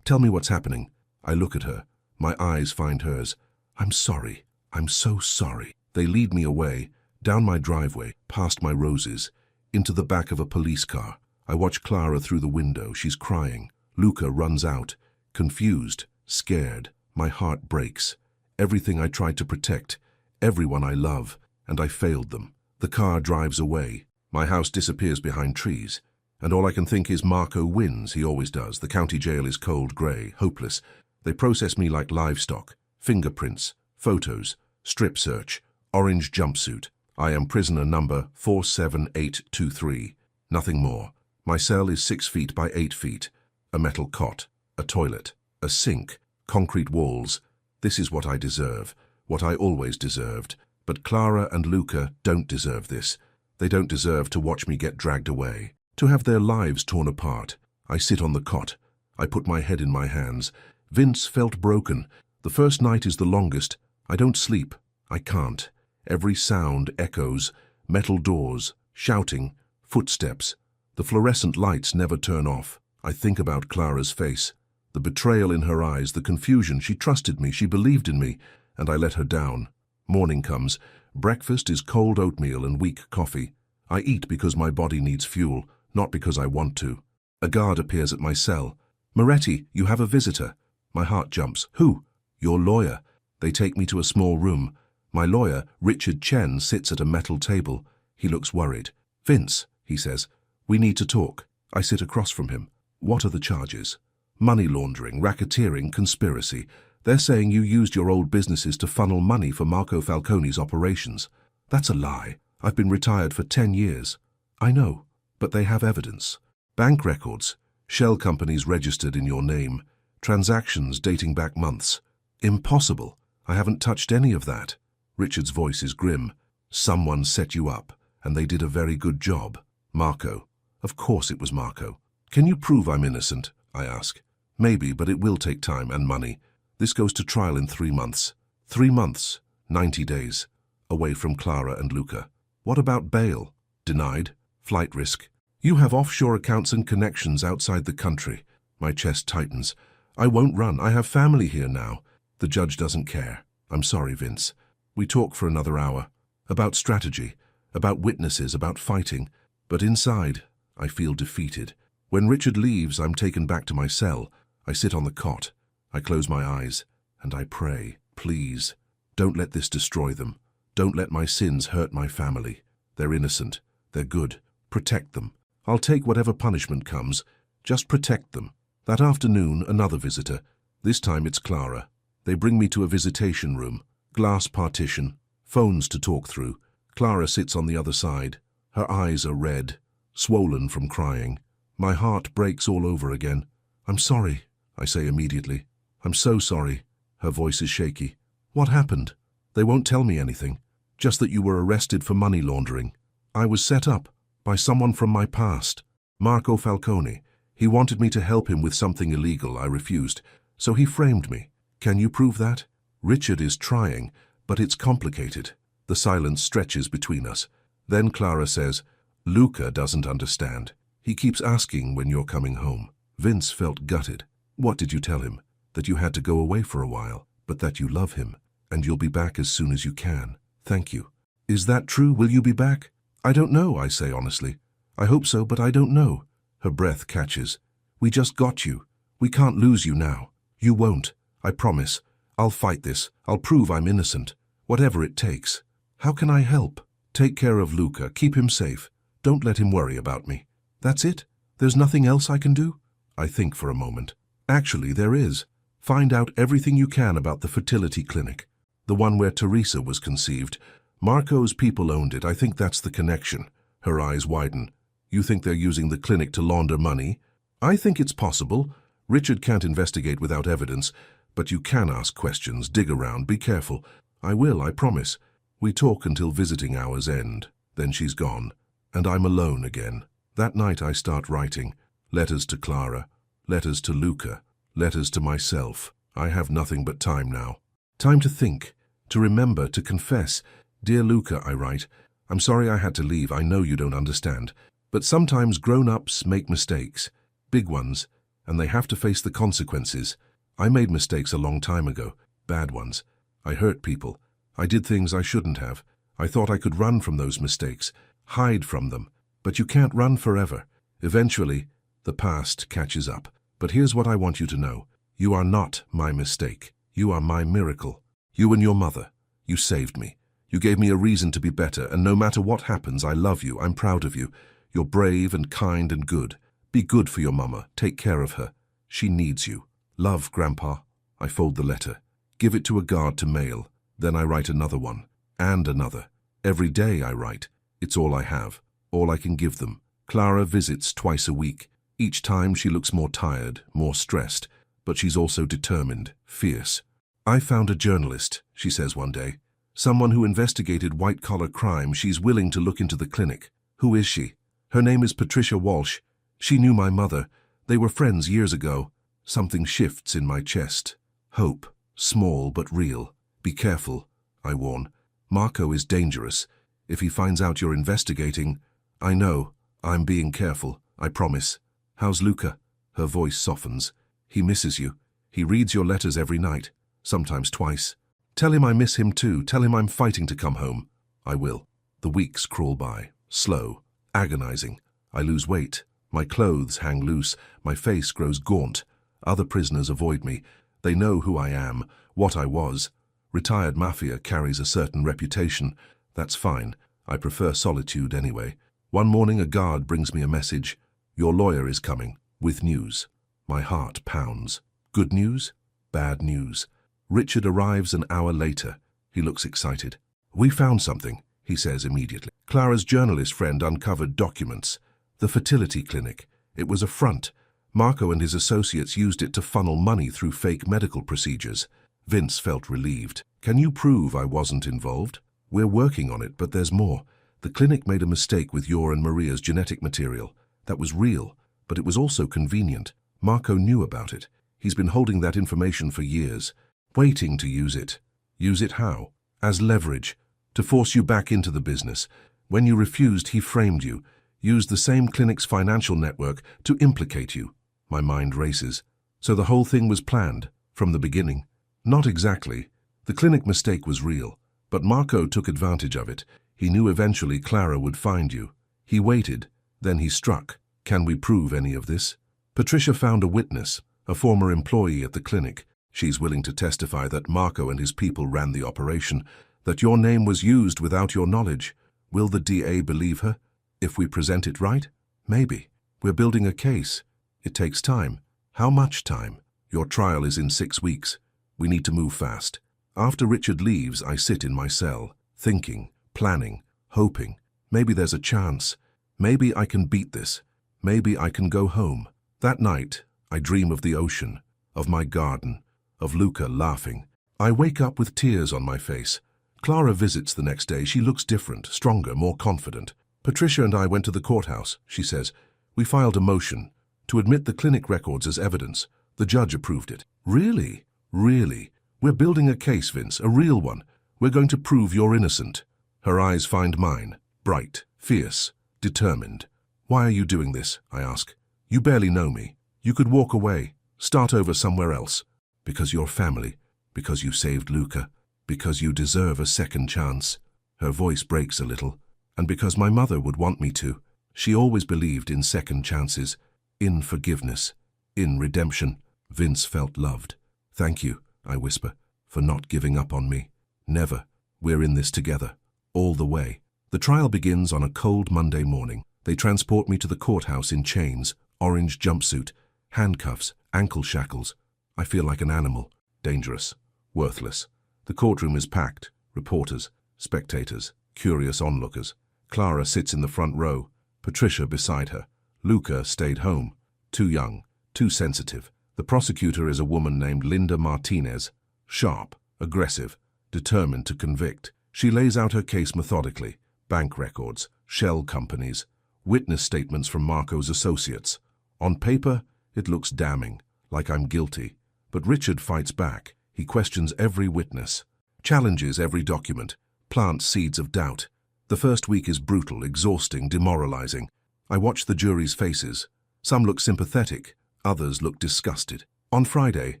tell me what's happening. I look at her. My eyes find hers. I'm sorry. I'm so sorry. They lead me away, down my driveway, past my roses, into the back of a police car. I watch Clara through the window. She's crying. Luca runs out, confused, scared. My heart breaks. Everything I tried to protect, everyone I love, and I failed them. The car drives away. My house disappears behind trees. And all I can think is Marco wins. He always does. The county jail is cold grey, hopeless. They process me like livestock. Fingerprints, photos, strip search, orange jumpsuit. I am prisoner number 47823. Nothing more. My cell is 6 feet by 8 feet. A metal cot, a toilet, a sink, concrete walls. This is what I deserve, what I always deserved. But Clara and Luca don't deserve this. They don't deserve to watch me get dragged away, to have their lives torn apart. I sit on the cot. I put my head in my hands. Vince felt broken. The first night is the longest. I don't sleep. I can't. Every sound echoes. Metal doors, shouting, footsteps. The fluorescent lights never turn off. I think about Clara's face, the betrayal in her eyes, the confusion. She trusted me, she believed in me, and I let her down. Morning comes. Breakfast is cold oatmeal and weak coffee. I eat because my body needs fuel, not because I want to. A guard appears at my cell. "Moretti, you have a visitor." My heart jumps. "Who?" "Your lawyer." They take me to a small room. My lawyer, Richard Chen, sits at a metal table. He looks worried. "Vince," he says, "we need to talk." I sit across from him. "What are the charges?" "Money laundering, racketeering, conspiracy. They're saying you used your old businesses to funnel money for Marco Falcone's operations." "That's a lie. I've been retired for 10 years. "I know, but they have evidence. Bank records, shell companies registered in your name, transactions dating back months." "Impossible. I haven't touched any of that." Richard's voice is grim. "Someone set you up, and they did a very good job." "Marco." "Of course it was Marco." "Can you prove I'm innocent?" I ask. "Maybe, but it will take time and money. This goes to trial in 3 months. 3 months, 90 days, away from Clara and Luca." "What about bail?" "Denied. Flight risk." "You have offshore accounts and connections outside the country." My chest tightens. "I won't run. I have family here now." The judge doesn't care. "I'm sorry, Vince." We talk for another hour. About strategy, about witnesses, about fighting. But inside, I feel defeated. When Richard leaves, I'm taken back to my cell. I sit on the cot. I close my eyes, and I pray, "Please, don't let this destroy them. Don't let my sins hurt my family. They're innocent. They're good. Protect them. I'll take whatever punishment comes. Just protect them." That afternoon, another visitor. This time it's Clara. They bring me to a visitation room. Glass partition. Phones to talk through. Clara sits on the other side. Her eyes are red, swollen from crying. My heart breaks all over again. "I'm sorry," I say immediately. "I'm so sorry." Her voice is shaky. "What happened?" "They won't tell me anything. Just that you were arrested for money laundering. I was set up by someone from my past. Marco Falcone. He wanted me to help him with something illegal. I refused. So he framed me. Can you prove that?" Richard is trying, but it's complicated. The silence stretches between us. Then Clara says, "Luca doesn't understand. He keeps asking when you're coming home." Vince felt gutted. "What did you tell him?" "That you had to go away for a while, but that you love him, and you'll be back as soon as you can." "Thank you." "Is that true? Will you be back?" "I don't know," I say honestly. "I hope so, but I don't know." Her breath catches. "We just got you. We can't lose you now." "You won't. I promise. I'll fight this. I'll prove I'm innocent. Whatever it takes." "How can I help?" "Take care of Luca. Keep him safe. Don't let him worry about me." "That's it? There's nothing else I can do?" I think for a moment. "Actually, there is. Find out everything you can about the fertility clinic. The one where Teresa was conceived. Marco's people owned it. I think that's the connection." Her eyes widen. "You think they're using the clinic to launder money?" "I think it's possible. Richard can't investigate without evidence, but you can ask questions, dig around, be careful." "I will, I promise." We talk until visiting hours end. Then she's gone, and I'm alone again. That night I start writing. Letters to Clara, letters to Luca, letters to myself. I have nothing but time now. Time to think, to remember, to confess. "Dear Luca," I write, "I'm sorry I had to leave. I know you don't understand. But sometimes grown-ups make mistakes, big ones, and they have to face the consequences. I made mistakes a long time ago, bad ones. I hurt people. I did things I shouldn't have. I thought I could run from those mistakes, hide from them. But you can't run forever. Eventually, the past catches up. But here's what I want you to know. You are not my mistake. You are my miracle. You and your mother. You saved me. You gave me a reason to be better, and no matter what happens, I love you. I'm proud of you. You're brave and kind and good. Be good for your mama. Take care of her. She needs you. Love, Grandpa." I fold the letter. Give it to a guard to mail. Then I write another one. And another. Every day I write. It's all I have. All I can give them. Clara visits twice a week. Each time she looks more tired, more stressed. But she's also determined, fierce. "I found a journalist," she says one day. "Someone who investigated white-collar crime. She's willing to look into the clinic." "Who is she?" "Her name is Patricia Walsh. She knew my mother. They were friends years ago." Something shifts in my chest. Hope, small but real. "Be careful," I warn. "Marco is dangerous. If he finds out you're investigating..." I know. I'm being careful. I promise. How's Luca? Her voice softens. He misses you. He reads your letters every night, sometimes twice. Tell him I miss him too. Tell him I'm fighting to come home. I will. The weeks crawl by, slow, agonizing. I lose weight. My clothes hang loose. My face grows gaunt. Other prisoners avoid me. They know who I am, what I was. Retired mafia carries a certain reputation. That's fine. I prefer solitude anyway. One morning a guard brings me a message. Your lawyer is coming, with news. My heart pounds. Good news? Bad news. Richard arrives an hour later. He looks excited. We found something, he says immediately. Clara's journalist friend uncovered documents. The fertility clinic. It was a front. Marco and his associates used it to funnel money through fake medical procedures. Vince felt relieved. Can you prove I wasn't involved? We're working on it, but there's more. The clinic made a mistake with your and Maria's genetic material. That was real, but it was also convenient. Marco knew about it. He's been holding that information for years, waiting to use it. Use it how? As leverage, to force you back into the business. When you refused, he framed you, used the same clinic's financial network to implicate you. My mind races. So the whole thing was planned, from the beginning? Not exactly. The clinic mistake was real, but Marco took advantage of it. He knew eventually Clara would find you. He waited, then he struck. Can we prove any of this? Patricia found a witness, a former employee at the clinic. She's willing to testify that Marco and his people ran the operation, that your name was used without your knowledge. Will the DA believe her? If we present it right? Maybe. We're building a case. It takes time. How much time? Your trial is in 6 weeks. We need to move fast. After Richard leaves, I sit in my cell, thinking, planning, hoping. Maybe there's a chance. Maybe I can beat this. Maybe I can go home. That night, I dream of the ocean, of my garden, of Luca laughing. I wake up with tears on my face. Clara visits the next day. She looks different, stronger, more confident. Patricia and I went to the courthouse, she says. We filed a motion to admit the clinic records as evidence. The judge approved it. Really? Really? We're building a case, Vince, a real one. We're going to prove you're innocent. Her eyes find mine, bright, fierce, determined. Why are you doing this? I ask. You barely know me. You could walk away, start over somewhere else. Because you're family, because you saved Luca, because you deserve a second chance. Her voice breaks a little. And because my mother would want me to. She always believed in second chances, in forgiveness, in redemption. Vince felt loved. Thank you, I whisper, for not giving up on me. Never. We're in this together. All the way. The trial begins on a cold Monday morning. They transport me to the courthouse in chains, orange jumpsuit, handcuffs, ankle shackles. I feel like an animal, dangerous, worthless. The courtroom is packed. Reporters, spectators, curious onlookers. Clara sits in the front row, Patricia beside her. Luca stayed home. Too young, too sensitive. The prosecutor is a woman named Linda Martinez. Sharp, aggressive, determined to convict. She lays out her case methodically. Bank records, shell companies, witness statements from Marco's associates. On paper, it looks damning, like I'm guilty. But Richard fights back. He questions every witness, challenges every document, plants seeds of doubt. The first week is brutal, exhausting, demoralizing. I watch the jury's faces. Some look sympathetic, others look disgusted. On Friday,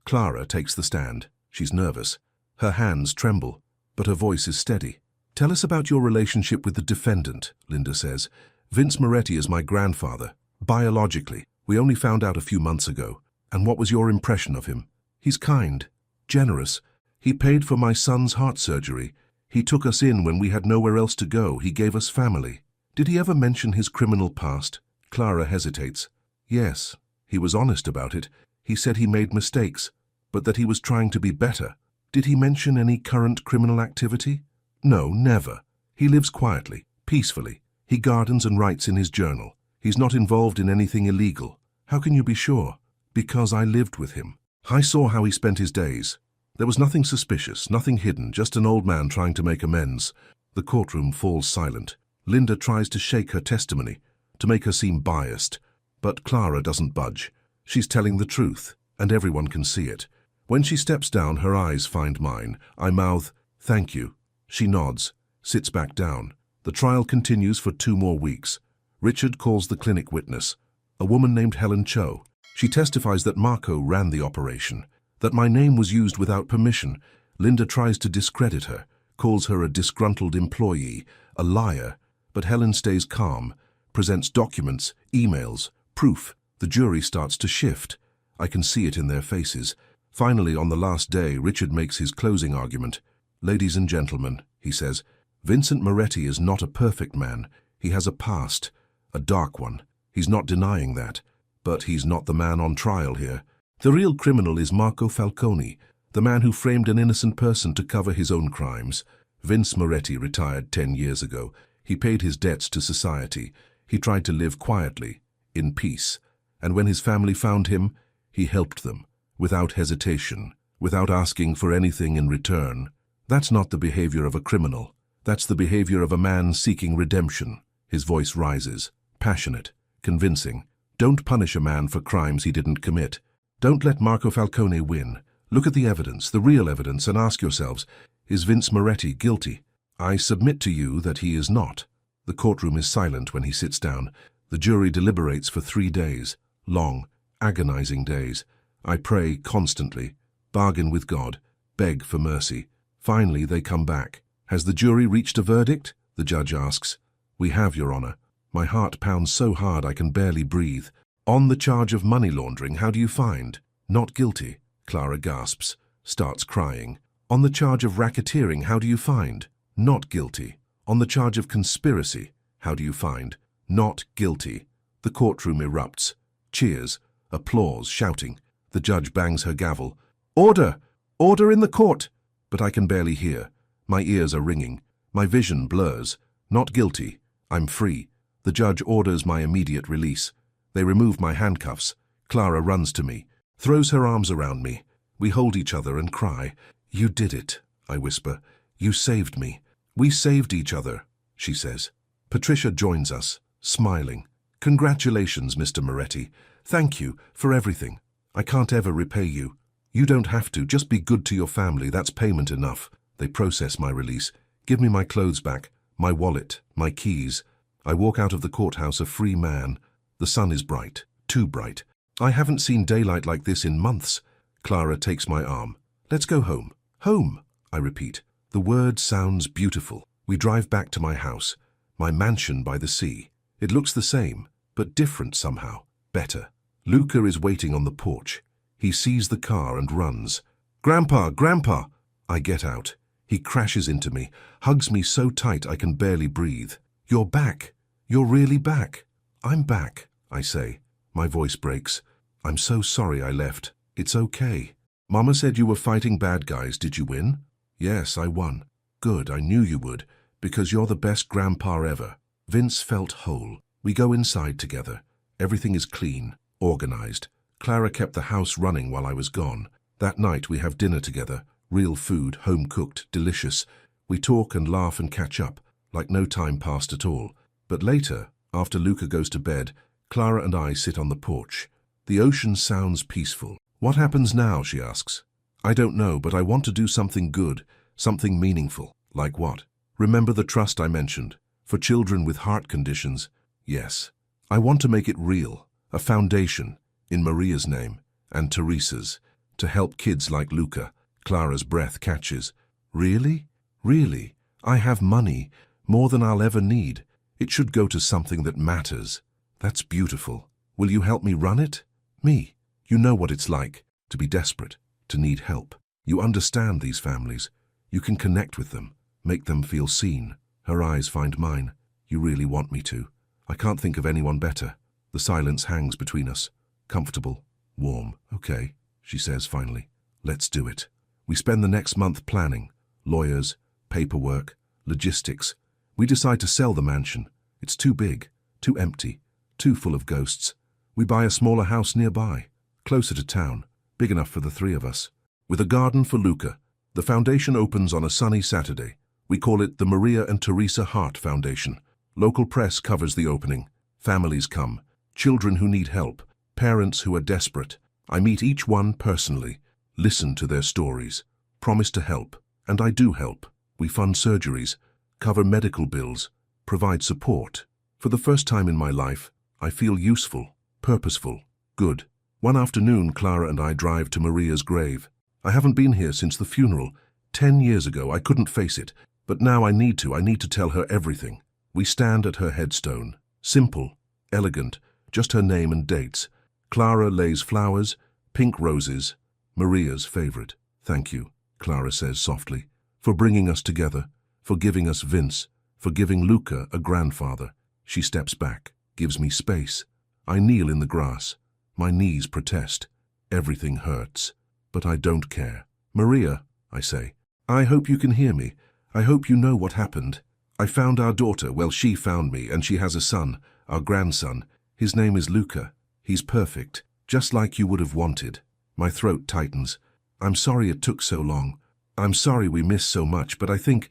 Clara takes the stand. She's nervous. Her hands tremble, but her voice is steady. Tell us about your relationship with the defendant, Linda says. Vince Moretti is my grandfather, biologically. We only found out a few months ago. And what was your impression of him? He's kind, generous. He paid for my son's heart surgery. He took us in when we had nowhere else to go. He gave us family. Did he ever mention his criminal past? Clara hesitates. Yes, he was honest about it. He said he made mistakes, but that he was trying to be better. Did he mention any current criminal activity? No, never. He lives quietly, peacefully. He gardens and writes in his journal. He's not involved in anything illegal. How can you be sure? Because I lived with him. I saw how he spent his days. There was nothing suspicious, nothing hidden, just an old man trying to make amends. The courtroom falls silent. Linda tries to shake her testimony, to make her seem biased. But Clara doesn't budge. She's telling the truth, and everyone can see it. When she steps down, her eyes find mine. I mouth, "Thank you." She nods, sits back down. The trial continues for 2 more weeks. Richard calls the clinic witness, a woman named Helen Cho. She testifies that Marco ran the operation, that my name was used without permission. Linda tries to discredit her, calls her a disgruntled employee, a liar, but Helen stays calm, presents documents, emails, proof. The jury starts to shift. I can see it in their faces. Finally, on the last day, Richard makes his closing argument. "Ladies and gentlemen," he says, "Vincent Moretti is not a perfect man. He has a past, a dark one. He's not denying that. But he's not the man on trial here. The real criminal is Marco Falcone, the man who framed an innocent person to cover his own crimes. Vince Moretti retired 10 years ago. He paid his debts to society. He tried to live quietly, in peace. And when his family found him, he helped them, without hesitation, without asking for anything in return. That's not the behavior of a criminal. That's the behavior of a man seeking redemption." His voice rises, passionate, convincing. "Don't punish a man for crimes he didn't commit. Don't let Marco Falcone win. Look at the evidence, the real evidence, and ask yourselves, is Vince Moretti guilty? I submit to you that he is not." The courtroom is silent when he sits down. The jury deliberates for 3 days, long, agonizing days. I pray constantly, bargain with God, beg for mercy. Finally, they come back. "Has the jury reached a verdict?" the judge asks. "We have, Your Honor." My heart pounds so hard I can barely breathe. "On the charge of money laundering, how do you find?" "Not guilty," Clara gasps, starts crying. "On the charge of racketeering, how do you find?" "Not guilty." "On the charge of conspiracy, how do you find?" "Not guilty." The courtroom erupts. Cheers, applause, shouting. The judge bangs her gavel. "Order! Order in the court!" But I can barely hear. My ears are ringing. My vision blurs. Not guilty. I'm free. The judge orders my immediate release. They remove my handcuffs. Clara runs to me, throws her arms around me. We hold each other and cry. "You did it," I whisper. "You saved me." "We saved each other," she says. Patricia joins us, smiling. "Congratulations, Mr. Moretti. Thank you for everything. I can't ever repay you. You don't have to. Just be good to your family. That's payment enough." They process my release. Give me my clothes back, my wallet, my keys. I walk out of the courthouse a free man. The sun is bright, too bright. I haven't seen daylight like this in months. Clara takes my arm. "Let's go home." "Home," I repeat. The word sounds beautiful. We drive back to my house, my mansion by the sea. It looks the same, but different somehow, better. Luca is waiting on the porch. He sees the car and runs. "Grandpa, Grandpa!" I get out. He crashes into me, hugs me so tight I can barely breathe. "You're back. You're really back." "I'm back," I say. My voice breaks. "I'm so sorry I left. It's okay." "Mama said you were fighting bad guys. Did you win?" "Yes, I won." "Good, I knew you would, because you're the best grandpa ever." Vince felt whole. We go inside together. Everything is clean, organized. Clara kept the house running while I was gone. That night we have dinner together. Real food, home-cooked, delicious. We talk and laugh and catch up, like no time passed at all. But later, after Luca goes to bed, Clara and I sit on the porch. The ocean sounds peaceful. "What happens now?" she asks. "I don't know, but I want to do something good, something meaningful." "Like what?" "Remember the trust I mentioned? For children with heart conditions?" "Yes. I want to make it real, a foundation, in Maria's name, and Teresa's, to help kids like Luca." Clara's breath catches. "Really? Really? I have money, more than I'll ever need. It should go to something that matters." "That's beautiful. Will you help me run it?" "Me? You know what it's like, to be desperate, to need help. You understand these families. You can connect with them, make them feel seen." Her eyes find mine. "You really want me to. I can't think of anyone better." The silence hangs between us. Comfortable, warm. "Okay," she says finally. "Let's do it." We spend the next month planning. Lawyers, paperwork, logistics. We decide to sell the mansion. It's too big, too empty, too full of ghosts. We buy a smaller house nearby, closer to town, big enough for the 3 of us, with a garden for Luca. The foundation opens on a sunny Saturday. We call it the Maria and Teresa Hart Foundation. Local press covers the opening. Families come, children who need help, parents who are desperate. I meet each one personally, listen to their stories, promise to help, and I do help. We fund surgeries, cover medical bills, provide support. For the first time in my life, I feel useful, purposeful, good. One afternoon, Clara and I drive to Maria's grave. I haven't been here since the funeral. 10 years ago, I couldn't face it, but now I need to tell her everything. We stand at her headstone. Simple, elegant, just her name and dates. Clara lays flowers, pink roses, Maria's favorite. Thank you, Clara says softly, for bringing us together, for giving us Vince, for giving Luca a grandfather. She steps back, gives me space. I kneel in the grass. My knees protest. Everything hurts, but I don't care. Maria, I say, I hope you can hear me. I hope you know what happened. I found our daughter, well, she found me, and she has a son, our grandson. His name is Luca. He's perfect, just like you would have wanted. My throat tightens. I'm sorry it took so long. I'm sorry we missed so much, but I think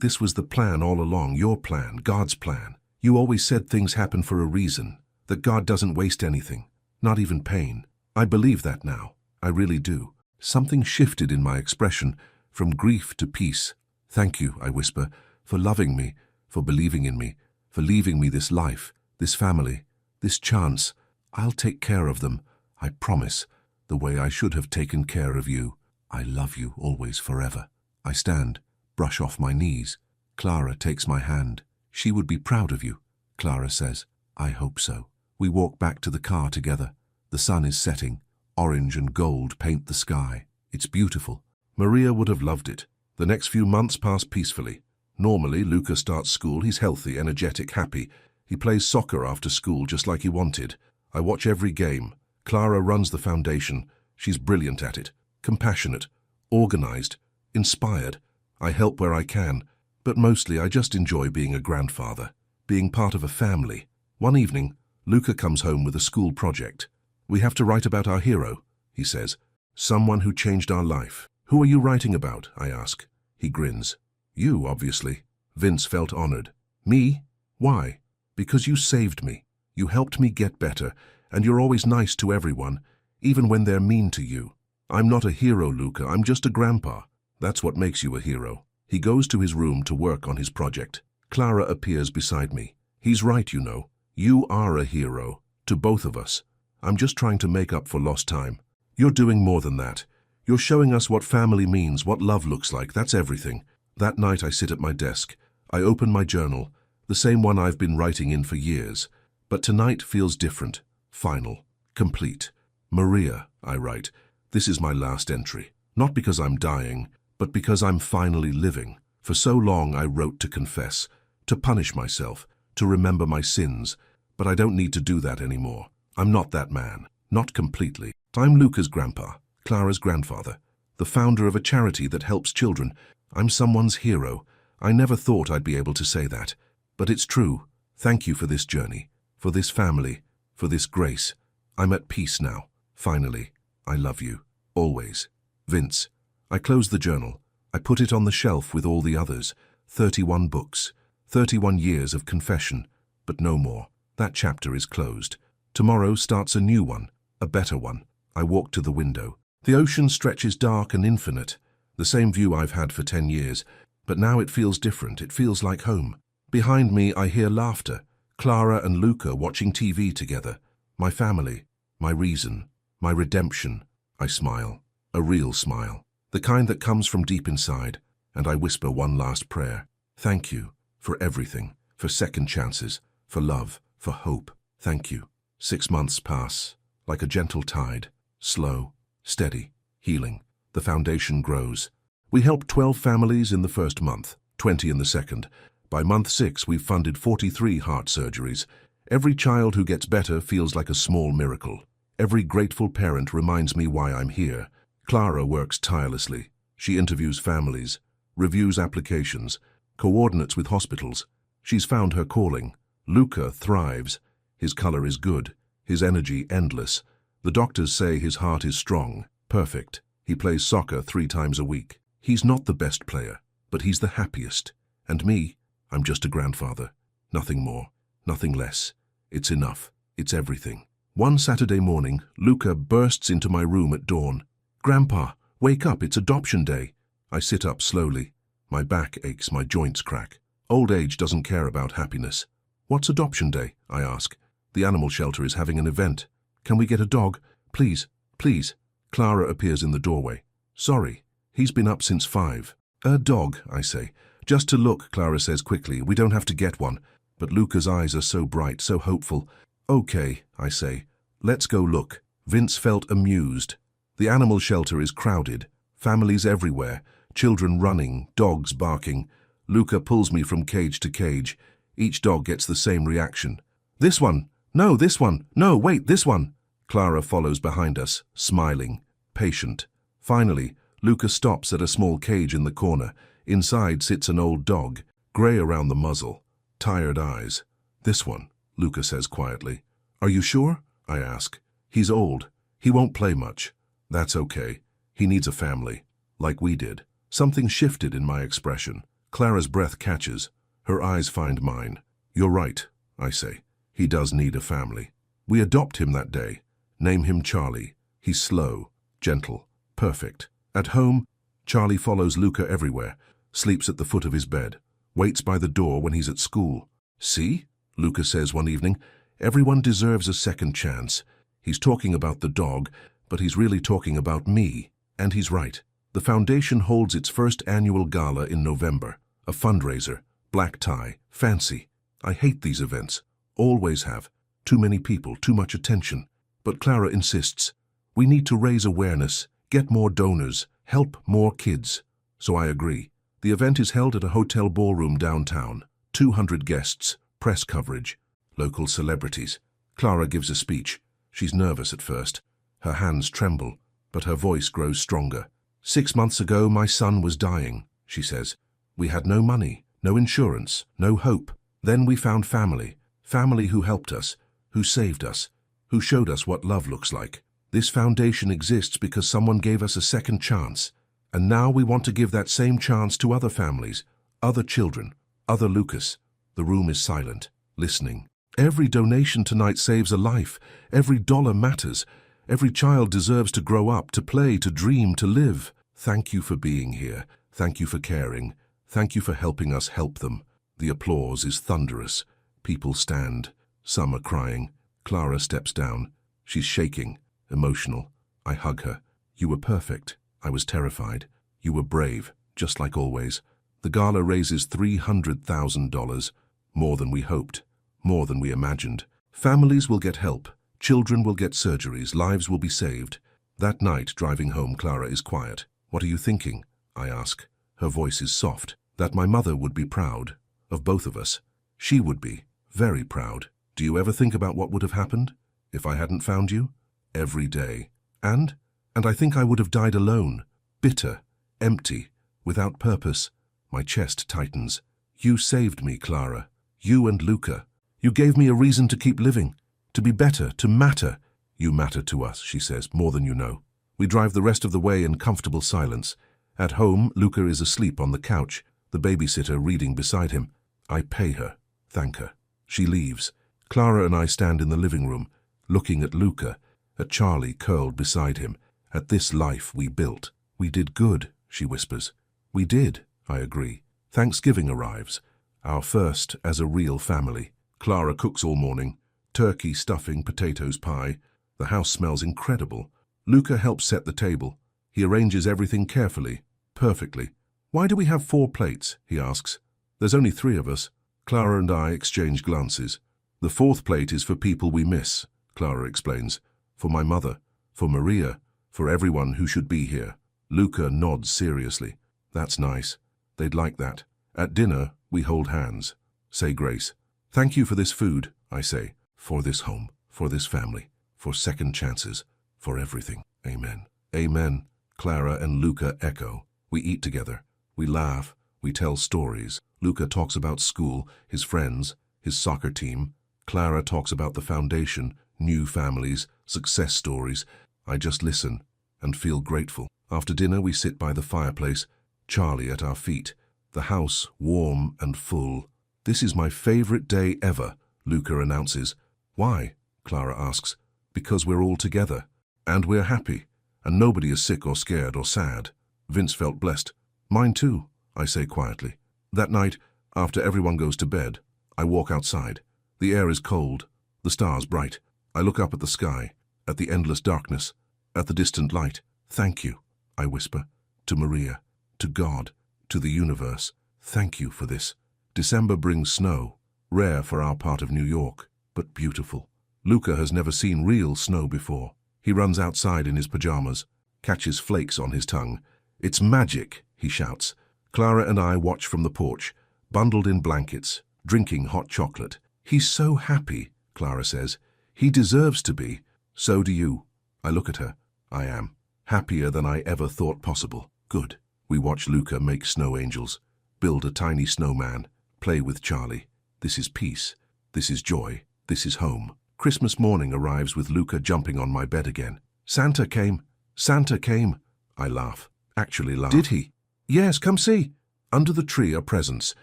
this was the plan all along, your plan, God's plan. You always said things happen for a reason, that God doesn't waste anything, not even pain. I believe that now. I really do. Something shifted in my expression, from grief to peace. Thank you, I whisper, for loving me, for believing in me, for leaving me this life, this family, this chance. I'll take care of them, I promise, the way I should have taken care of you. I love you always, forever. I stand, brush off my knees. Clara takes my hand. She would be proud of you, Clara says. I hope so. We walk back to the car together. The sun is setting. Orange and gold paint the sky. It's beautiful. Maria would have loved it. The next few months pass peacefully. Normally, Luca starts school. He's healthy, energetic, happy. He plays soccer after school just like he wanted. I watch every game. Clara runs the foundation. She's brilliant at it. Compassionate, organized, inspired. I help where I can, but mostly I just enjoy being a grandfather, being part of a family. One evening, Luca comes home with a school project. We have to write about our hero, he says. Someone who changed our life. Who are you writing about? I ask. He grins. You, obviously. Vince felt honored. Me? Why? Because you saved me. You helped me get better, and you're always nice to everyone, even when they're mean to you. I'm not a hero, Luca. I'm just a grandpa. That's what makes you a hero. He goes to his room to work on his project. Clara appears beside me. He's right, you know. You are a hero, to both of us. I'm just trying to make up for lost time. You're doing more than that. You're showing us what family means, what love looks like. That's everything. That night I sit at my desk. I open my journal, the same one I've been writing in for years. But tonight feels different, final, complete. Maria, I write, this is my last entry. Not because I'm dying, but because I'm finally living. For so long I wrote to confess, to punish myself, to remember my sins. But I don't need to do that anymore. I'm not that man. Not completely. I'm Luca's grandpa, Clara's grandfather, the founder of a charity that helps children. I'm someone's hero. I never thought I'd be able to say that. But it's true. Thank you for this journey, for this family, for this grace. I'm at peace now. Finally. I love you. Always. Vince. I close the journal. I put it on the shelf with all the others. 31 books. 31 years of confession. But no more. That chapter is closed. Tomorrow starts a new one. A better one. I walk to the window. The ocean stretches dark and infinite. The same view I've had for 10 years. But now it feels different. It feels like home. Behind me I hear laughter. Clara and Luca watching TV together. My family. My reason. My redemption. I smile. A real smile. The kind that comes from deep inside. And I whisper one last prayer. Thank you for everything. For second chances. For love. For hope. Thank you. 6 months pass. Like a gentle tide. Slow. Steady. Healing. The foundation grows. We helped 12 families in the first month. 20 in the second. By month 6 we've funded 43 heart surgeries. Every child who gets better feels like a small miracle. Every grateful parent reminds me why I'm here. Clara works tirelessly. She interviews families, reviews applications, coordinates with hospitals. She's found her calling. Luca thrives. His color is good, his energy endless. The doctors say his heart is strong, perfect. He plays soccer 3 times a week. He's not the best player, but he's the happiest. And me, I'm just a grandfather. Nothing more, nothing less. It's enough. It's everything. One Saturday morning, Luca bursts into my room at dawn. Grandpa, wake up, it's adoption day. I sit up slowly. My back aches, my joints crack. Old age doesn't care about happiness. What's adoption day? I ask. The animal shelter is having an event. Can we get a dog? Please, please. Clara appears in the doorway. Sorry, he's been up since 5. A dog, I say. Just to look, Clara says quickly. We don't have to get one. But Luca's eyes are so bright, so hopeful. Okay, I say. Let's go look. Vince felt amused. The animal shelter is crowded. Families everywhere. Children running, dogs barking. Luca pulls me from cage to cage. Each dog gets the same reaction. This one. No, this one. No, wait, this one. Clara follows behind us, smiling, patient. Finally, Luca stops at a small cage in the corner. Inside sits an old dog, grey around the muzzle, tired eyes. This one, Luca says quietly. Are you sure? I ask. He's old. He won't play much. That's okay. He needs a family, like we did. Something shifted in my expression. Clara's breath catches. Her eyes find mine. You're right, I say. He does need a family. We adopt him that day. Name him Charlie. He's slow, gentle, perfect. At home, Charlie follows Luca everywhere, sleeps at the foot of his bed, waits by the door when he's at school. See, Luca says one evening, everyone deserves a second chance. He's talking about the dog, but he's really talking about me. And he's right. The foundation holds its first annual gala in November. A fundraiser, black tie, fancy. I hate these events. Always have. Too many people, too much attention. But Clara insists. We need to raise awareness, get more donors, help more kids. So I agree. The event is held at a hotel ballroom downtown. 200 guests, press coverage, local celebrities. Clara gives a speech. She's nervous at first. Her hands tremble, but her voice grows stronger. 6 months ago, my son was dying, she says. We had no money, no insurance, no hope. Then we found family. Family who helped us, who saved us, who showed us what love looks like. This foundation exists because someone gave us a second chance. And now we want to give that same chance to other families, other children, other Lucas. The room is silent, listening. Every donation tonight saves a life. Every dollar matters. Every child deserves to grow up, to play, to dream, to live. Thank you for being here. Thank you for caring. Thank you for helping us help them. The applause is thunderous. People stand. Some are crying. Clara steps down. She's shaking, emotional. I hug her. You were perfect. I was terrified. You were brave, just like always. The gala raises $300,000, more than we hoped, more than we imagined. Families will get help. Children will get surgeries. Lives will be saved. That night, driving home, Clara is quiet. What are you thinking? I ask. Her voice is soft. That my mother would be proud. Of both of us. She would be. Very proud. Do you ever think about what would have happened if I hadn't found you? Every day. And I think I would have died alone. Bitter. Empty. Without purpose. My chest tightens. You saved me, Clara. You and Luca. You gave me a reason to keep living. To be better. To matter. You matter to us, she says, more than you know. We drive the rest of the way in comfortable silence. At home, Luca is asleep on the couch, the babysitter reading beside him. I pay her. Thank her. She leaves. Clara and I stand in the living room, looking at Luca, at Charlie curled beside him, at this life we built. We did good, she whispers. We did, I agree. Thanksgiving arrives, our first as a real family. Clara cooks all morning, turkey, stuffing, potatoes, pie. The house smells incredible. Luca helps set the table. He arranges everything carefully, perfectly. Why do we have 4 plates? He asks. There's only 3 of us. Clara and I exchange glances. The 4th plate is for people we miss, Clara explains. For my mother, for Maria, for everyone who should be here. Luca nods seriously. That's nice. They'd like that. At dinner, we hold hands. Say grace. Thank you for this food, I say. For this home, for this family, for second chances, for everything. Amen. Amen. Clara and Luca echo. We eat together. We laugh. We tell stories. Luca talks about school, his friends, his soccer team. Clara talks about the foundation, new families, success stories. I just listen and feel grateful. After dinner, we sit by the fireplace, Charlie at our feet, the house warm and full. This is my favorite day ever, Luca announces. Why? Clara asks. Because we're all together. And we're happy. And nobody is sick or scared or sad. Vince felt blessed. Mine too, I say quietly. That night, After everyone goes to bed, I walk outside. The air is cold, the stars bright. I look up at the sky, at the endless darkness, at the distant light. Thank you, I whisper, to Maria, to God, to the universe. Thank you for this. December brings snow, rare for our part of New York, but beautiful. Luca has never seen real snow before. He runs outside in his pajamas, catches flakes on his tongue. It's magic, he shouts. Clara and I watch from the porch, bundled in blankets, drinking hot chocolate. He's so happy, Clara says. He deserves to be. So do you. I look at her. I am. Happier than I ever thought possible. Good. We watch Luca make snow angels, build a tiny snowman, play with Charlie. This is peace. This is joy. This is home. Christmas morning arrives with Luca jumping on my bed again. Santa came. Santa came. I laugh. Actually laugh. Did he? Yes, come see. Under the tree are presents.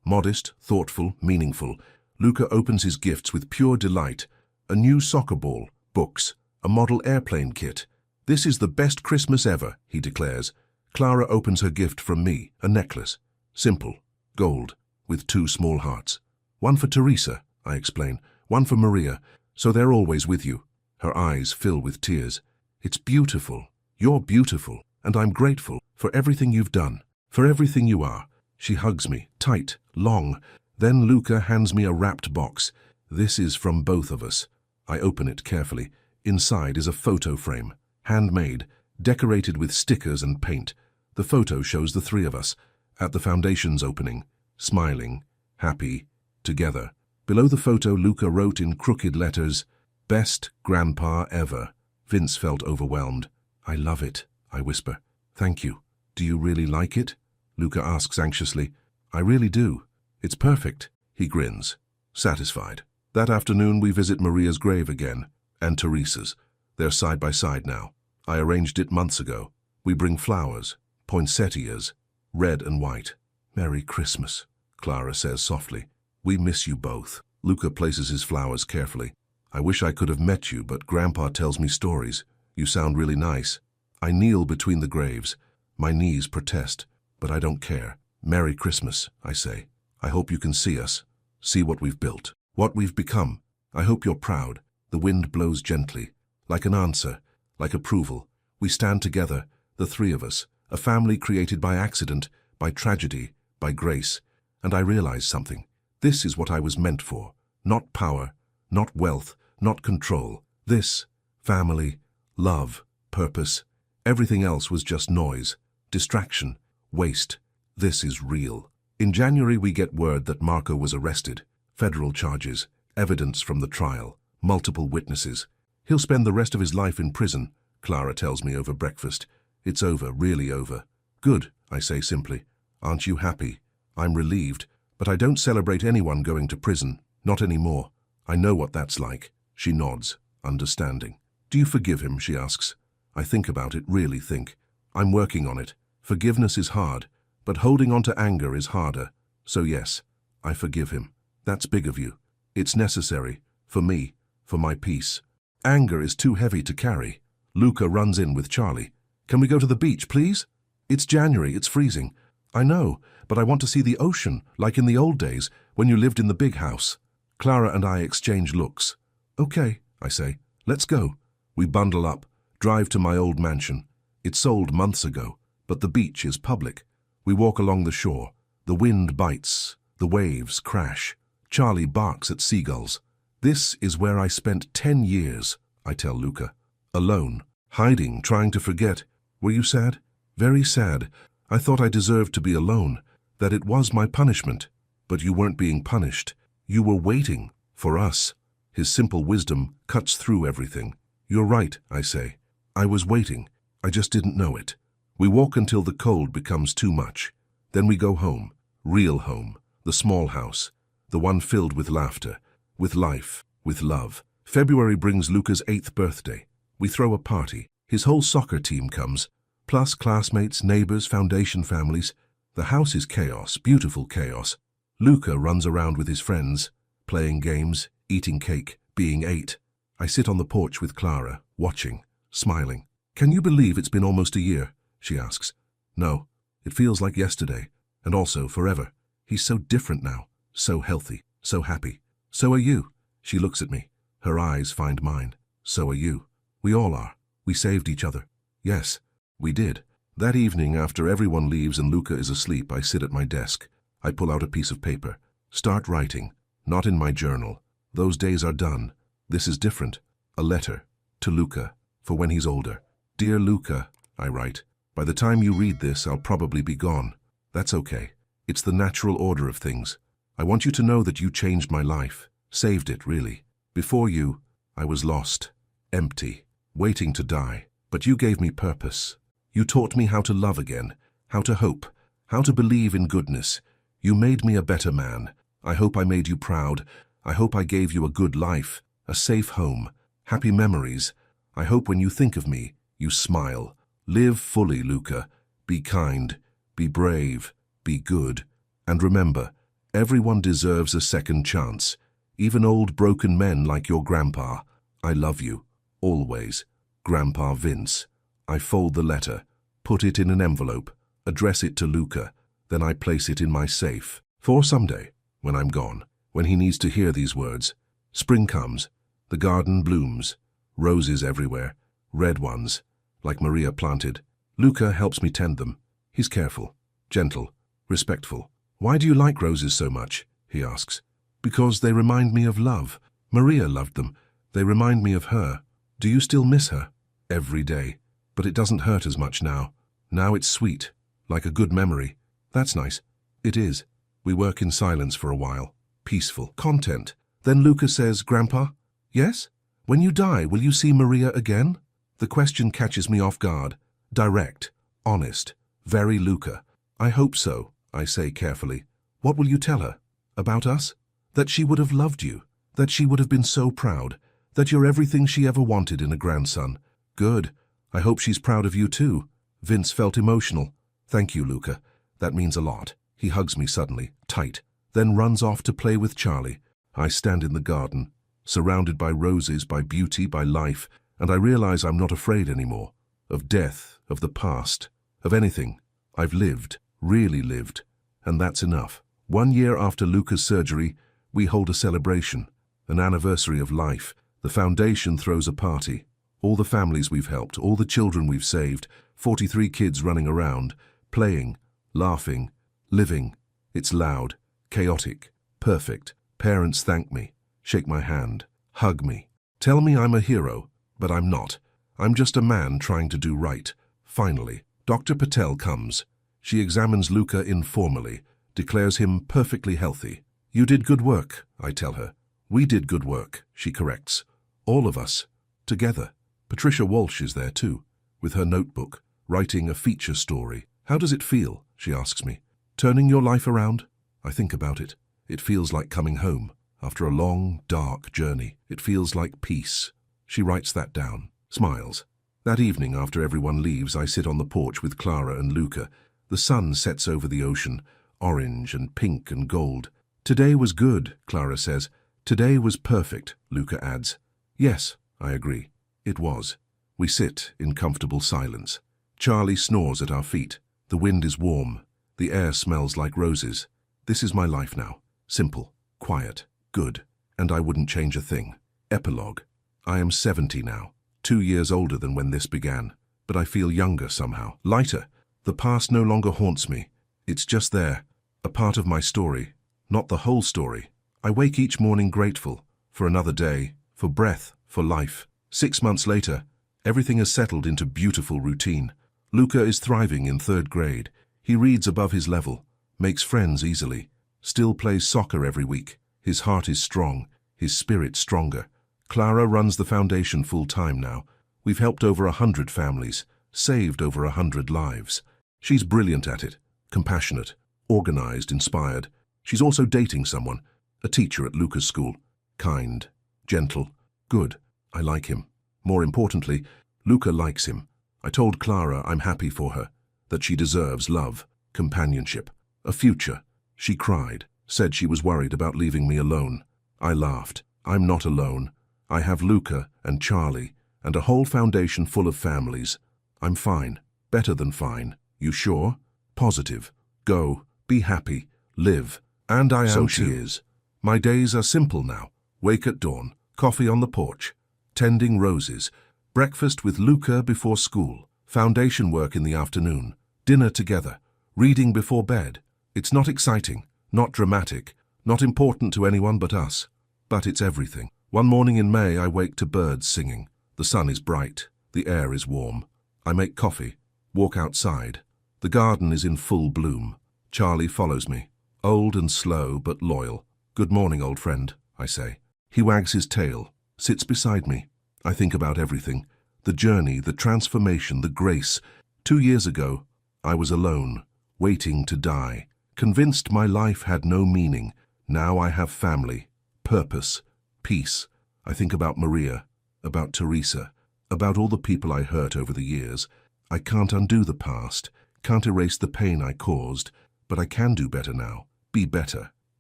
Modest, thoughtful, meaningful. Luca opens his gifts with pure delight. A new soccer ball, books, a model airplane kit. This is the best Christmas ever, he declares. Clara opens her gift from me, a necklace. Simple, gold, with 2 small hearts. One for Teresa, I explain. One for Maria, so they're always with you. Her eyes fill with tears. It's beautiful. You're beautiful, and I'm grateful for everything you've done, for everything you are. She hugs me, tight, long. Then Luca hands me a wrapped box. This is from both of us. I open it carefully. Inside is a photo frame, handmade, decorated with stickers and paint. The photo shows the 3 of us, at the foundation's opening, smiling, happy, together. Below the photo, Luca wrote in crooked letters, "Best grandpa ever." Vince felt overwhelmed. I love it, I whisper. Thank you. Do you really like it? Luca asks anxiously. I really do. It's perfect. He grins, satisfied. That afternoon we visit Maria's grave again, and Teresa's. They're side by side now. I arranged it months ago. We bring flowers, poinsettias, red and white. Merry Christmas, Clara says softly. We miss you both. Luca places his flowers carefully. I wish I could have met you, but Grandpa tells me stories. You sound really nice. I kneel between the graves. My knees protest, but I don't care. Merry Christmas, I say. I hope you can see us, see what we've built, what we've become. I hope you're proud. The wind blows gently, like an answer, like approval. We stand together, the 3 of us, a family created by accident, by tragedy, by grace. And I realize something. This is what I was meant for. Not power, not wealth, not control. This, family, love, purpose. Everything else was just noise, distraction, waste. This is real. In January we get word that Marco was arrested. Federal charges, evidence from the trial, multiple witnesses. He'll spend the rest of his life in prison, Clara tells me over breakfast. It's over, really over. Good, I say simply. Aren't you happy? I'm relieved, but I don't celebrate anyone going to prison, not anymore. I know what that's like. She nods, understanding. Do you forgive him, she asks. I think about it, really think. I'm working on it. Forgiveness is hard, but holding on to anger is harder. So yes, I forgive him. That's big of you. It's necessary, for me, for my peace. Anger is too heavy to carry. Luca runs in with Charlie. Can we go to the beach, please? It's January, it's freezing. I know, but I want to see the ocean, like in the old days, when you lived in the big house. Clara and I exchange looks. Okay, I say, let's go. We bundle up, drive to my old mansion. It sold months ago, but the beach is public. We walk along the shore. The wind bites, the waves crash. Charlie barks at seagulls. This is where I spent 10 years, I tell Luca. Alone, hiding, trying to forget. Were you sad? Very sad. I thought I deserved to be alone, that it was my punishment. But you weren't being punished. You were waiting for us. His simple wisdom cuts through everything. You're right, I say. I was waiting. I just didn't know it. We walk until the cold becomes too much. Then we go home. Real home. The small house. The one filled with laughter, with life, with love. February brings Luca's 8th birthday. We throw a party. His whole soccer team comes, plus classmates, neighbors, foundation families. The house is chaos, beautiful chaos. Luca runs around with his friends, playing games, eating cake, being 8. I sit on the porch with Clara, watching, smiling. Can you believe it's been almost a year? She asks. No, it feels like yesterday, and also forever. He's so different now, so healthy, so happy. So are you. She looks at me. Her eyes find mine. So are you. We all are. We saved each other. Yes, we did. That evening, after everyone leaves and Luca is asleep, I sit at my desk. I pull out a piece of paper. Start writing. Not in my journal. Those days are done. This is different. A letter. To Luca. For when he's older. Dear Luca, I write. By the time you read this, I'll probably be gone. That's okay. It's the natural order of things. I want you to know that you changed my life. Saved it, really. Before you, I was lost. Empty. Waiting to die. But you gave me purpose. You taught me how to love again. How to hope. How to believe in goodness. You made me a better man. I hope I made you proud. I hope I gave you a good life. A safe home. Happy memories. I hope when you think of me, you smile. Live fully, Luca. Be kind. Be brave. Be good. And remember, everyone deserves a second chance. Even old broken men like your grandpa. I love you. Always. Grandpa Vince. I fold the letter, put it in an envelope, address it to Luca, then I place it in my safe. For someday, when I'm gone, when he needs to hear these words, spring comes, the garden blooms, roses everywhere, red ones, like Maria planted. Luca helps me tend them. He's careful, gentle, respectful. Why do you like roses so much? He asks. Because they remind me of love. Maria loved them. They remind me of her. Do you still miss her? Every day. But it doesn't hurt as much now. Now it's sweet, like a good memory. That's nice. It is. We work in silence for a while. Peaceful. Content. Then Luca says, Grandpa? Yes? When you die, will you see Maria again? The question catches me off guard. Direct. Honest. Very Luca. I hope so, I say carefully. What will you tell her? About us? That she would have loved you. That she would have been so proud. That you're everything she ever wanted in a grandson. Good. I hope she's proud of you too. Vince felt emotional. Thank you, Luca. That means a lot. He hugs me suddenly, tight, then runs off to play with Charlie. I stand in the garden, surrounded by roses, by beauty, by life, and I realize I'm not afraid anymore. Of death, of the past, of anything. I've lived, really lived, and that's enough. 1 year after Luca's surgery, we hold a celebration, an anniversary of life. The foundation throws a party. All the families we've helped, all the children we've saved, 43 kids running around, playing, laughing, living. It's loud, chaotic, perfect. Parents thank me, shake my hand, hug me, tell me I'm a hero, but I'm not. I'm just a man trying to do right. Finally, Dr. Patel comes. She examines Luca informally, declares him perfectly healthy. You did good work, I tell her. We did good work, she corrects. All of us, together. Patricia Walsh is there too, with her notebook, writing a feature story. How does it feel? She asks me. Turning your life around? I think about it. It feels like coming home, after a long, dark journey. It feels like peace. She writes that down, smiles. That evening, after everyone leaves, I sit on the porch with Clara and Luca. The sun sets over the ocean, orange and pink and gold. Today was good, Clara says. Today was perfect, Luca adds. Yes, I agree. It was. We sit in comfortable silence. Charlie snores at our feet. The wind is warm. The air smells like roses. This is my life now. Simple, quiet, good. And I wouldn't change a thing. Epilogue. I am 70 now, 2 years older than when this began. But I feel younger somehow, lighter. The past no longer haunts me. It's just there, a part of my story, not the whole story. I wake each morning grateful for another day, for breath, for life. 6 months later, everything has settled into beautiful routine. Luca is thriving in 3rd grade. He reads above his level, makes friends easily, still plays soccer every week. His heart is strong, his spirit stronger. Clara runs the foundation full-time now. We've helped over 100 families, saved over 100 lives. She's brilliant at it, compassionate, organized, inspired. She's also dating someone, a teacher at Luca's school. Kind, gentle, good. I like him. More importantly, Luca likes him. I told Clara I'm happy for her, that she deserves love, companionship, a future. She cried, said she was worried about leaving me alone. I laughed. I'm not alone. I have Luca and Charlie and a whole foundation full of families. I'm fine, better than fine. You sure? Positive. Go, be happy, live. And I am So too. she is. My days are simple now. Wake at dawn, coffee on the porch, tending roses, breakfast with Luca before school, foundation work in the afternoon, dinner together, reading before bed. It's not exciting, not dramatic, not important to anyone but us. But it's everything. One morning in May, I wake to birds singing. The sun is bright, the air is warm. I make coffee, walk outside. The garden is in full bloom. Charlie follows me, old and slow but loyal. Good morning, old friend, I say. He wags his tail, sits beside me. I think about everything. The journey, the transformation, the grace. 2 years ago, I was alone, waiting to die, convinced my life had no meaning. Now I have family, purpose, peace. I think about Maria, about Teresa, about all the people I hurt over the years. I can't undo the past, can't erase the pain I caused, but I can do better now, be better,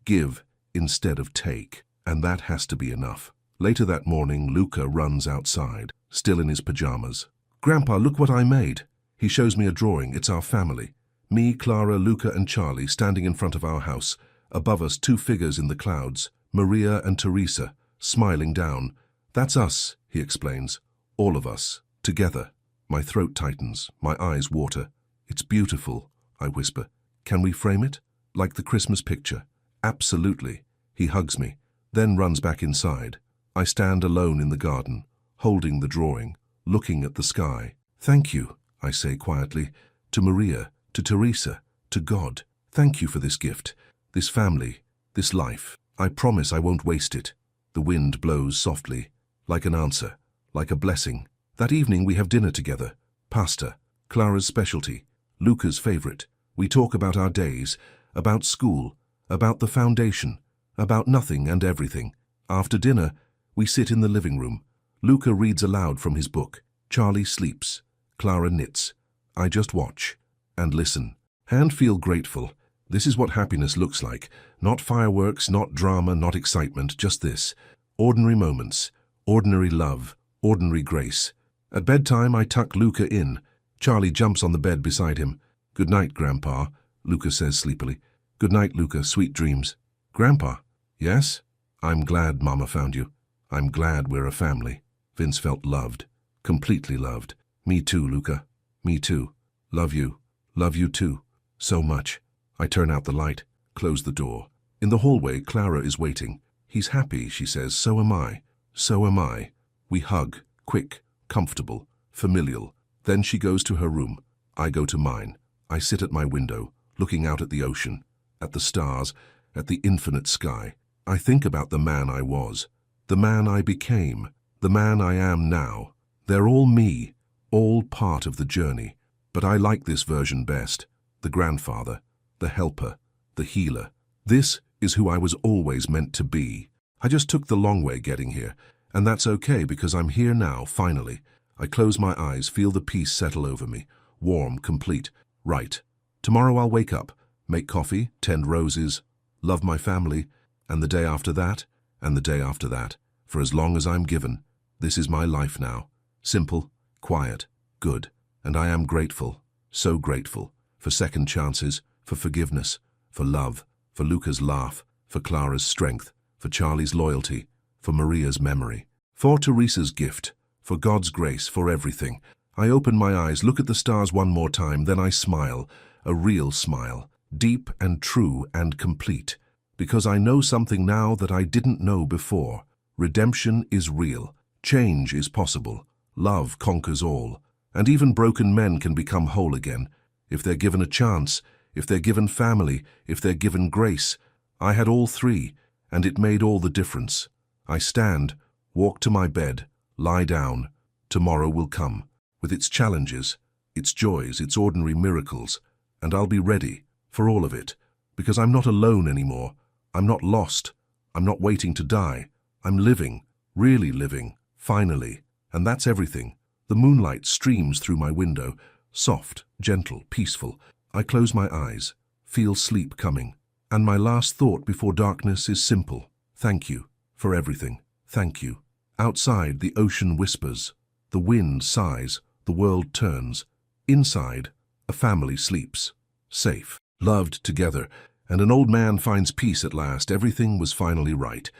give instead of take, and that has to be enough. Later that morning, Luca runs outside, still in his pajamas. Grandpa, look what I made. He shows me a drawing. It's our family. Me, Clara, Luca, and Charlie standing in front of our house. Above us, 2 figures in the clouds, Maria and Teresa, smiling down. That's us, he explains. All of us, together. My throat tightens, my eyes water. It's beautiful, I whisper. Can we frame it? Like the Christmas picture? Absolutely. He hugs me, then runs back inside. I stand alone in the garden, holding the drawing, looking at the sky. Thank you, I say quietly, to Maria, to Teresa, to God. Thank you for this gift, this family, this life. I promise I won't waste it. The wind blows softly, like an answer, like a blessing. That evening we have dinner together. Pasta, Clara's specialty, Luca's favorite. We talk about our days, about school, about the foundation, about nothing and everything. After dinner, we sit in the living room. Luca reads aloud from his book. Charlie sleeps. Clara knits. I just watch and listen and feel grateful. This is what happiness looks like. Not fireworks, not drama, not excitement, just this. Ordinary moments, ordinary love, ordinary grace. At bedtime, I tuck Luca in. Charlie jumps on the bed beside him. Good night, Grandpa, Luca says sleepily. Good night, Luca, sweet dreams. Grandpa? Yes? I'm glad Mama found you. I'm glad we're a family. Vince felt loved, completely loved. Me too, Luca. Me too. Love you. Love you too. So much. I turn out the light, close the door. In the hallway, Clara is waiting. He's happy, she says. So am I. So am I. We hug, quick, comfortable, familial. Then she goes to her room. I go to mine. I sit at my window, looking out at the ocean, at the stars, at the infinite sky. I think about the man I was, the man I became, the man I am now. They're all me, all part of the journey. But I like this version best. The grandfather, the helper, the healer. This is who I was always meant to be. I just took the long way getting here, and that's okay because I'm here now, finally. I close my eyes, feel the peace settle over me. Warm, complete. Right. Tomorrow I'll wake up, make coffee, tend roses, love my family, and the day after that, and the day after that. For as long as I'm given, this is my life now. Simple, quiet, good. And I am grateful, so grateful, for second chances, for forgiveness, for love, for Luca's laugh, for Clara's strength, for Charlie's loyalty, for Maria's memory, for Teresa's gift, for God's grace, for everything. I open my eyes, look at the stars one more time, then I smile, a real smile, deep and true and complete, because I know something now that I didn't know before. Redemption is real, change is possible, love conquers all, and even broken men can become whole again, if they're given a chance, if they're given family, if they're given grace. I had all three, and it made all the difference. I stand, walk to my bed, lie down. Tomorrow will come, with its challenges, its joys, its ordinary miracles, and I'll be ready for all of it, because I'm not alone anymore. I'm not lost. I'm not waiting to die. I'm living, really living, finally, and that's everything. The moonlight streams through my window, soft, gentle, peaceful. I close my eyes, feel sleep coming, and my last thought before darkness is simple. Thank you for everything. Thank you. Outside, the ocean whispers, the wind sighs, the world turns. Inside, a family sleeps, safe, loved together, and an old man finds peace at last. Everything was finally right.